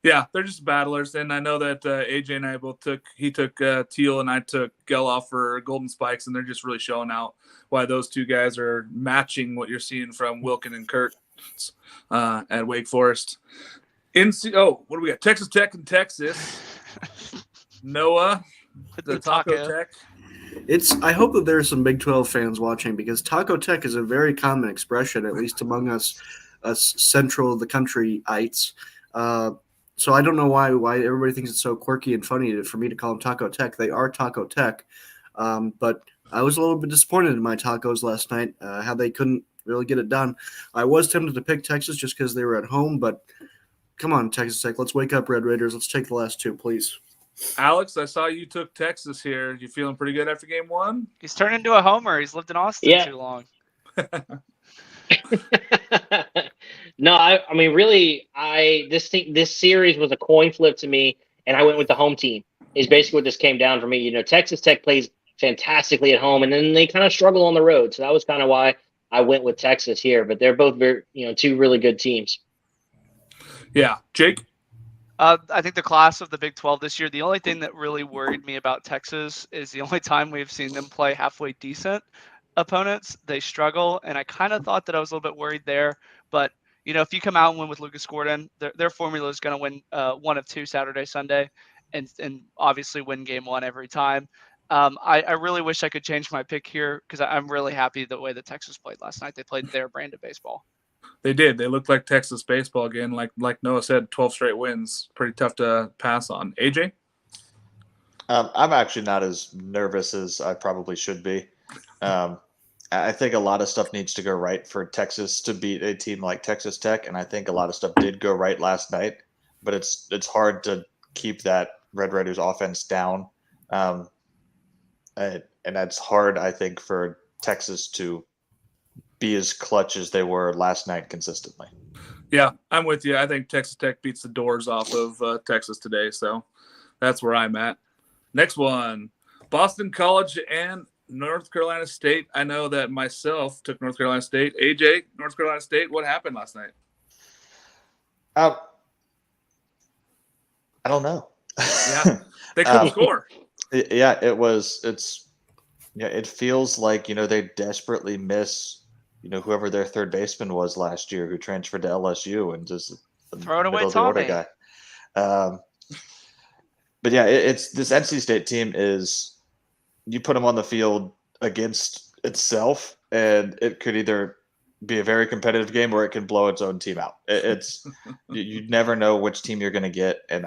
Yeah, they're just battlers, and I know that AJ and I both took Teal and I took Geloff for Golden Spikes, and they're just really showing out why those two guys are matching what you're seeing from Wilkin and Kurt at Wake Forest. What do we got? Texas Tech and Texas. Noah, the Taco Tech. I hope that there are some Big 12 fans watching because Taco Tech is a very common expression, at least among us central of the country-ites. So I don't know why everybody thinks it's so quirky and funny for me to call them Taco Tech. They are Taco Tech. But I was a little bit disappointed in my tacos last night, how they couldn't really get it done. I was tempted to pick Texas just because they were at home, but come on, Texas Tech. Let's wake up, Red Raiders. Let's take the last two, please. Alex, I saw you took Texas here. You feeling pretty good after game one? He's turned into a homer. He's lived in Austin too long. No, I mean, really, this series was a coin flip to me, and I went with the home team. Is basically what this came down for me. Texas Tech plays fantastically at home, and then they kind of struggle on the road. So that was kind of why I went with Texas here. But they're both very, two really good teams. Yeah, Jake. I think the class of the Big 12 this year, the only thing that really worried me about Texas is the only time we've seen them play halfway decent opponents, they struggle. And I kind of thought that I was a little bit worried there. But, if you come out and win with Lucas Gordon, their formula is going to win 1 of 2 Saturday, Sunday, and obviously win game 1 every time. I really wish I could change my pick here because I'm really happy the way that Texas played last night. They played their brand of baseball. They did. They looked like Texas baseball again. Like Noah said, 12 straight wins. Pretty tough to pass on. AJ? I'm actually not as nervous as I probably should be. I think a lot of stuff needs to go right for Texas to beat a team like Texas Tech, and I think a lot of stuff did go right last night. But it's hard to keep that Red Raiders offense down, and that's hard, I think, for Texas to be as clutch as they were last night consistently. Yeah, I'm with you. I think Texas Tech beats the doors off of Texas today, so that's where I'm at. Next one, Boston College and North Carolina State. I know that myself took North Carolina State. AJ, North Carolina State, what happened last night? I don't know. Yeah, they couldn't score. Yeah, it feels like, they desperately miss whoever their third baseman was last year who transferred to LSU and just throw it away, Tommy. guy. But But yeah, it's this NC State team is you put them on the field against itself, and it could either be a very competitive game or it can blow its own team out. It's you never know which team you're going to get, and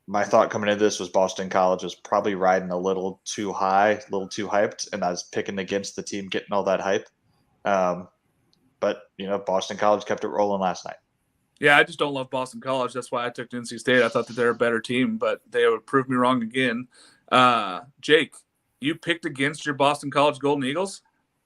my thought coming into this was Boston College was probably riding a little too high, a little too hyped, and I was picking against the team getting all that hype. But Boston College kept it rolling last night. Yeah, I just don't love Boston College. That's why I took NC State. I thought that they're a better team, but they would prove me wrong again. Jake, you picked against your Boston College Golden Eagles?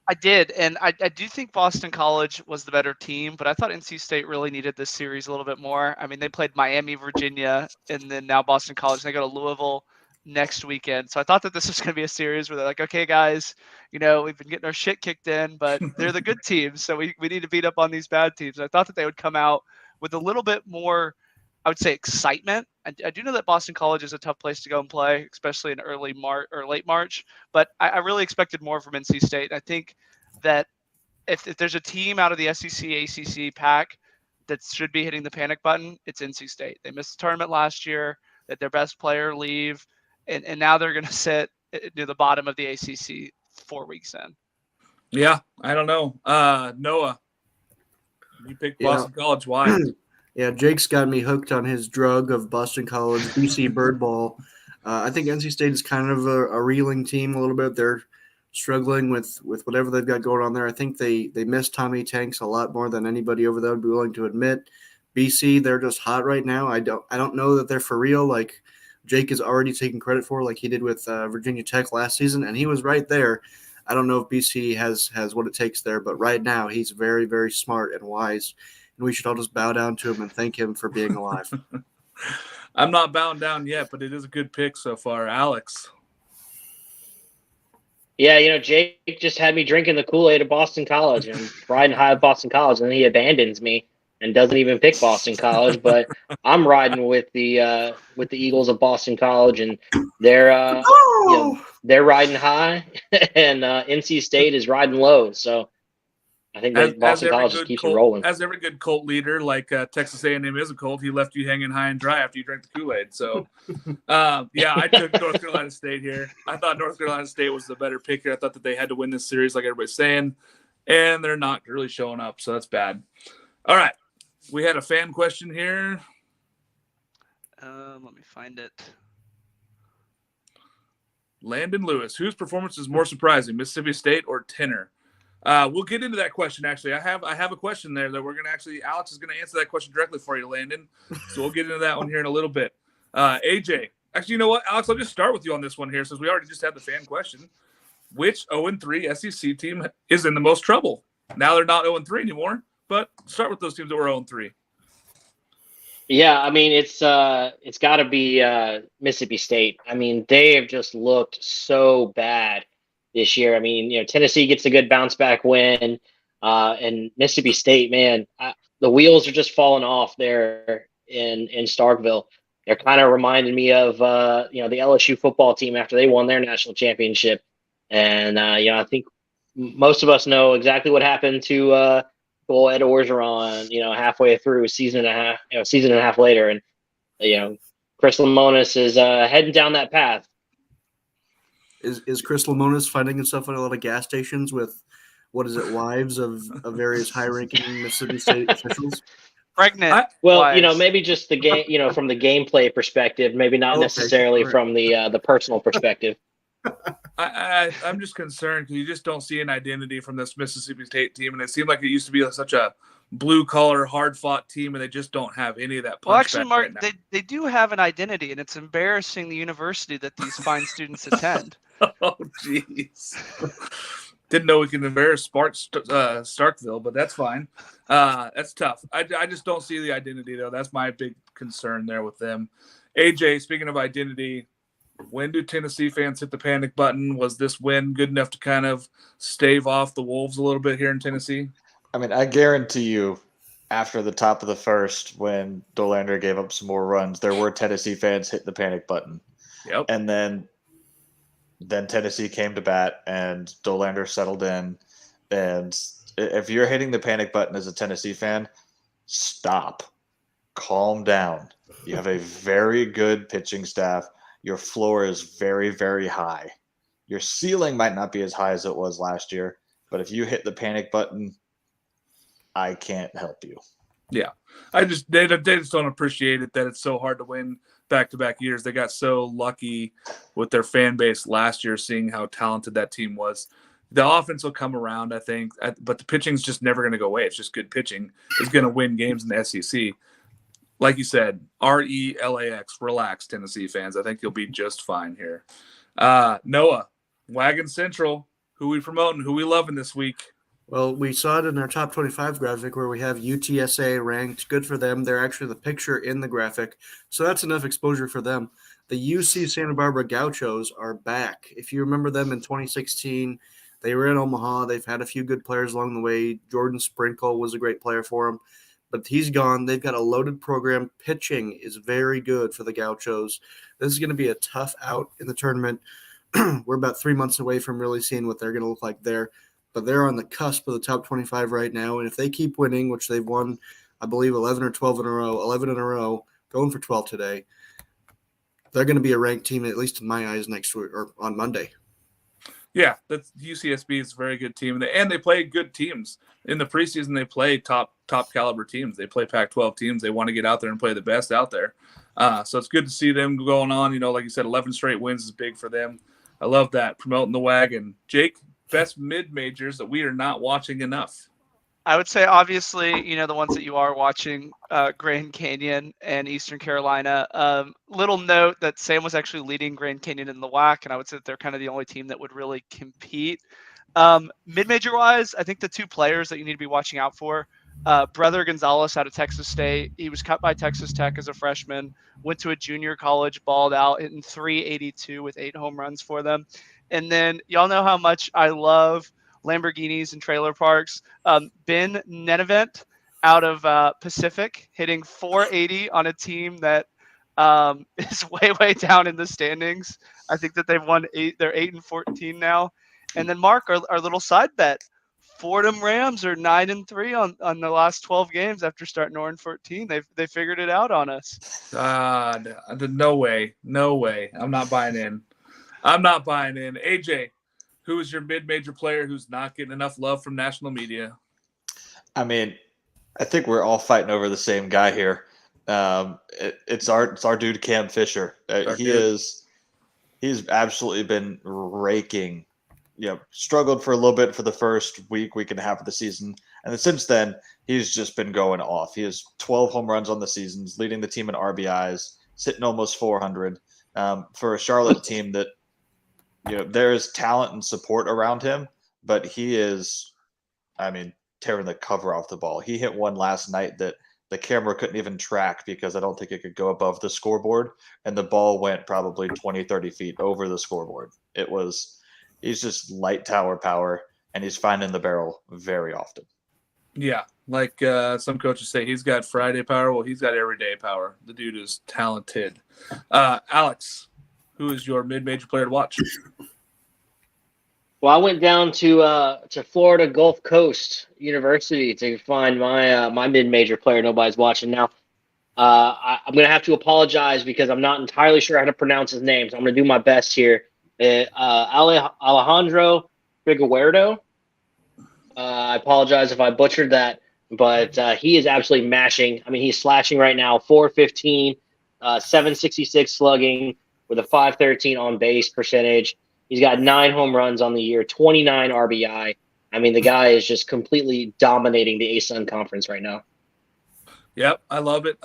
I did, and I do think Boston College was the better team, but I thought NC State really needed this series a little bit more. I mean, they played Miami, Virginia, and then now Boston College. They go to Louisville next weekend. So I thought that this was going to be a series where they're like, okay, guys, we've been getting our shit kicked in, but they're the good teams, so we need to beat up on these bad teams. And I thought that they would come out with a little bit more, I would say, excitement. I do know that Boston College is a tough place to go and play, especially in early March or late March. But I really expected more from NC State. I think that if there's a team out of the SEC, ACC pack that should be hitting the panic button, it's NC State. They missed the tournament last year, that their best player leave, and now they're going to sit near the bottom of the ACC 4 weeks in. Yeah, I don't know. Noah, you picked Boston College. Why? Yeah, Jake's got me hooked on his drug of Boston College, BC Birdball. I think NC State is kind of a reeling team a little bit. They're struggling with whatever they've got going on there. I think they miss Tommy Tanks a lot more than anybody over there would be willing to admit. BC, they're just hot right now. I don't know that they're for real, like Jake is already taking credit for, like he did with Virginia Tech last season, and he was right there. I don't know if BC has what it takes there, but right now he's very, very smart and wise. And we should all just bow down to him and thank him for being alive. I'm not bowing down yet, but it is a good pick so far. Alex. Yeah, Jake just had me drinking the Kool-Aid of Boston College and riding high of Boston College, and then he abandons me and doesn't even pick Boston College. But I'm riding with the Eagles of Boston College, and they're they're riding high, and NC State is riding low. So I think Boston College just keeps it rolling. As every good cult leader, like Texas A&M is a cult, he left you hanging high and dry after you drank the Kool-Aid. So, yeah, I took North Carolina State here. I thought North Carolina State was the better pick here. I thought that they had to win this series, like everybody's saying, and they're not really showing up, so that's bad. All right, we had a fan question here. Let me find it. Landon Lewis, whose performance is more surprising, Mississippi State or Tenor? We'll get into that question. Actually, I have a question there that we're going to Alex is going to answer that question directly for you, Landon. So we'll get into that one here in a little bit. AJ, actually, you know what, Alex, I'll just start with you on this one here since we already just had the fan question. Which 0-3 SEC team is in the most trouble? Now they're not 0-3 anymore, but start with those teams that were 0-3. Yeah, I mean, it's got to be Mississippi State. I mean, they have just looked so bad this year. I mean, Tennessee gets a good bounce back win, and Mississippi State, man, the wheels are just falling off there in Starkville. They're kind of reminding me of the LSU football team after they won their national championship, and I think most of us know exactly what happened to Ed Orgeron, halfway through a season and a half later, and Chris Lemonis is heading down that path. Is Chris Lemonis finding himself at a lot of gas stations with, wives of various high-ranking Mississippi State officials? Pregnant. Maybe just the game, from the gameplay perspective, maybe not necessarily from the personal perspective. I'm just concerned because you just don't see an identity from this Mississippi State team, and it seemed like it used to be such a blue-collar, hard-fought team, and they just don't have any of that punch. Well, actually, Mark, right they do have an identity, and it's embarrassing the university that these fine students attend. Oh, jeez. Didn't know we can embarrass Starkville, but that's fine. That's tough. I just don't see the identity, though. That's my big concern there with them. AJ, speaking of identity, when do Tennessee fans hit the panic button? Was this win good enough to kind of stave off the Wolves a little bit here in Tennessee? I mean, I guarantee you, after the top of the first, when Dolander gave up some more runs, there were Tennessee fans hit the panic button. Yep. And then Tennessee came to bat, and Dolander settled in. And if you're hitting the panic button as a Tennessee fan, stop. calm down. You have a very good pitching staff. Your floor is very, very high. Your ceiling might not be as high as it was last year, but if you hit the panic button, I can't help you. Yeah, they just don't appreciate it that it's so hard to win back-to-back years. They got so lucky with their fan base last year, seeing how talented that team was. The offense will come around, I think, but the pitching's just never going to go away. It's just good pitching is going to win games in the SEC. Like you said, RELAX, relax, Tennessee fans. I think you'll be just fine here. Noah, Wagon Central, who we promoting, who we loving this week? Well, we saw it in our top 25 graphic where we have UTSA ranked. Good for them. They're actually the picture in the graphic. So that's enough exposure for them. The UC Santa Barbara Gauchos are back. If you remember them in 2016, they were in Omaha. They've had a few good players along the way. Jordan Sprinkle was a great player for them, but he's gone. They've got a loaded program. Pitching is very good for the Gauchos. This is going to be a tough out in the tournament. We're about 3 months away from really seeing what they're going to look like there. But they're on the cusp of the top 25 right now. And if they keep winning, which they've won, I believe, 11 or 12 in a row, 11 in a row, going for 12 today, they're going to be a ranked team, at least in my eyes, next week or on Monday. Yeah, that's UCSB is a very good team. And they play good teams. In the preseason, they play top caliber teams. They play Pac-12 teams. They want to get out there and play the best out there. So it's good to see them going on. You know, like you said, 11 straight wins is big for them. I love that. Promoting the wagon. Jake, best mid-majors that we are not watching enough. I would say, obviously, you know, the ones that you are watching, Grand Canyon and Eastern Carolina. Little note that Sam was actually leading Grand Canyon in the WAC, and I would say that they're kind of the only team that would really compete. Mid-major-wise, I think the two players that you need to be watching out for, Brother Gonzalez out of Texas State. He was cut by Texas Tech as a freshman, went to a junior college, balled out, hitting .382 with 8 home runs for them. And then y'all know how much I love Lamborghinis and trailer parks. Ben Nenevent out of Pacific, hitting .480 on a team that is way down in the standings. I think that they've won 8. They're 8-14 now. And then Mark, our little side bet, Fordham Rams are 9-3 on the last 12 games after starting 0-14. They figured it out on us. No way. I'm not buying in. AJ, who is your mid-major player who's not getting enough love from national media? I mean, I think we're all fighting over the same guy here. It's our dude Cam Fisher. He's absolutely been raking. Struggled for a little bit for the first week and a half of the season, and then since then he's just been going off. He has 12 home runs on the seasons, leading the team in RBIs, sitting almost 400 for a Charlotte team that. There is talent and support around him, but he is, tearing the cover off the ball. He hit one last night that the camera couldn't even track because I don't think it could go above the scoreboard, and the ball went probably 20, 30 feet over the scoreboard. He's just light tower power, and he's finding the barrel very often. Yeah, like some coaches say, he's got Friday power. Well, he's got everyday power. The dude is talented. Alex, who is your mid-major player to watch? Well, I went down to Florida Gulf Coast University to find my mid-major player nobody's watching now. I'm going to have to apologize because I'm not entirely sure how to pronounce his name, so I'm going to do my best here. Alejandro Figueroa. I apologize if I butchered that, but he is absolutely mashing. I mean, he's slashing right now, 415, 766 slugging with a 513 on base percentage. He's got 9 home runs on the year, 29 RBI. I mean, the guy is just completely dominating the ASUN conference right now. Yep, I love it.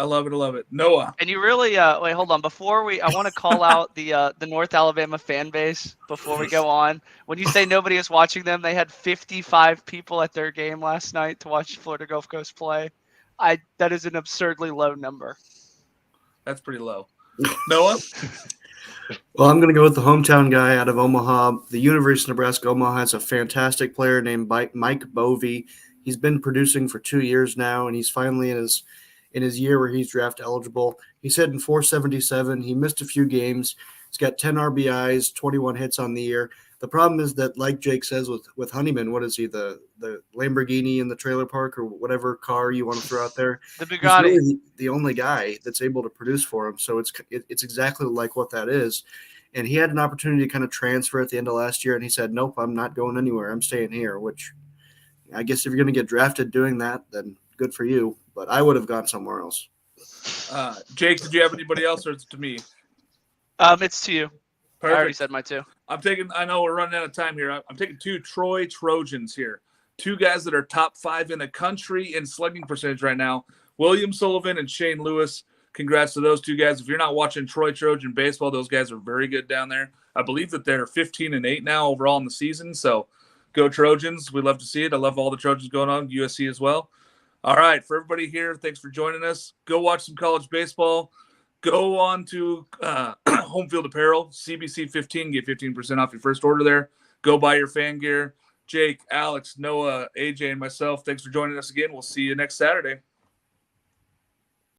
Noah. And you really wait, hold on. I want to call out the North Alabama fan base before we go on. When you say nobody is watching them, they had 55 people at their game last night to watch Florida Gulf Coast play. That is an absurdly low number. That's pretty low. Noah? Well, I'm going to go with the hometown guy out of Omaha. The University of Nebraska Omaha has a fantastic player named Mike Bovey. He's been producing for 2 years now, and he's finally in his year where he's draft eligible. He's hitting .477. He missed a few games. He's got 10 RBIs, 21 hits on the year. The problem is that, like Jake says with Honeyman, what is he, the Lamborghini in the trailer park or whatever car you want to throw out there? The He's Bugatti. really the only guy that's able to produce for him. So it's exactly like what that is. And he had an opportunity to kind of transfer at the end of last year, and he said, "Nope, I'm not going anywhere. I'm staying here." Which I guess if you're going to get drafted doing that, then good for you. But I would have gone somewhere else. Jake, did you have anybody else, or is it to me? It's to you. I already Perfect. said my two. I know we're running out of time here. I'm taking 2 Troy Trojans here. 2 guys that are top 5 in the country in slugging percentage right now. William Sullivan and Shane Lewis. Congrats to those 2 guys. If you're not watching Troy Trojan baseball, those guys are very good down there. I believe that they're 15-8 now overall in the season. So go Trojans. We love to see it. I love all the Trojans going on, USC as well. All right, for everybody here, thanks for joining us. Go watch some college baseball. Go on to Home Field Apparel, CBC 15, get 15% off your first order there. Go buy your fan gear. Jake, Alex, Noah, AJ, and myself, thanks for joining us again. We'll see you next Saturday.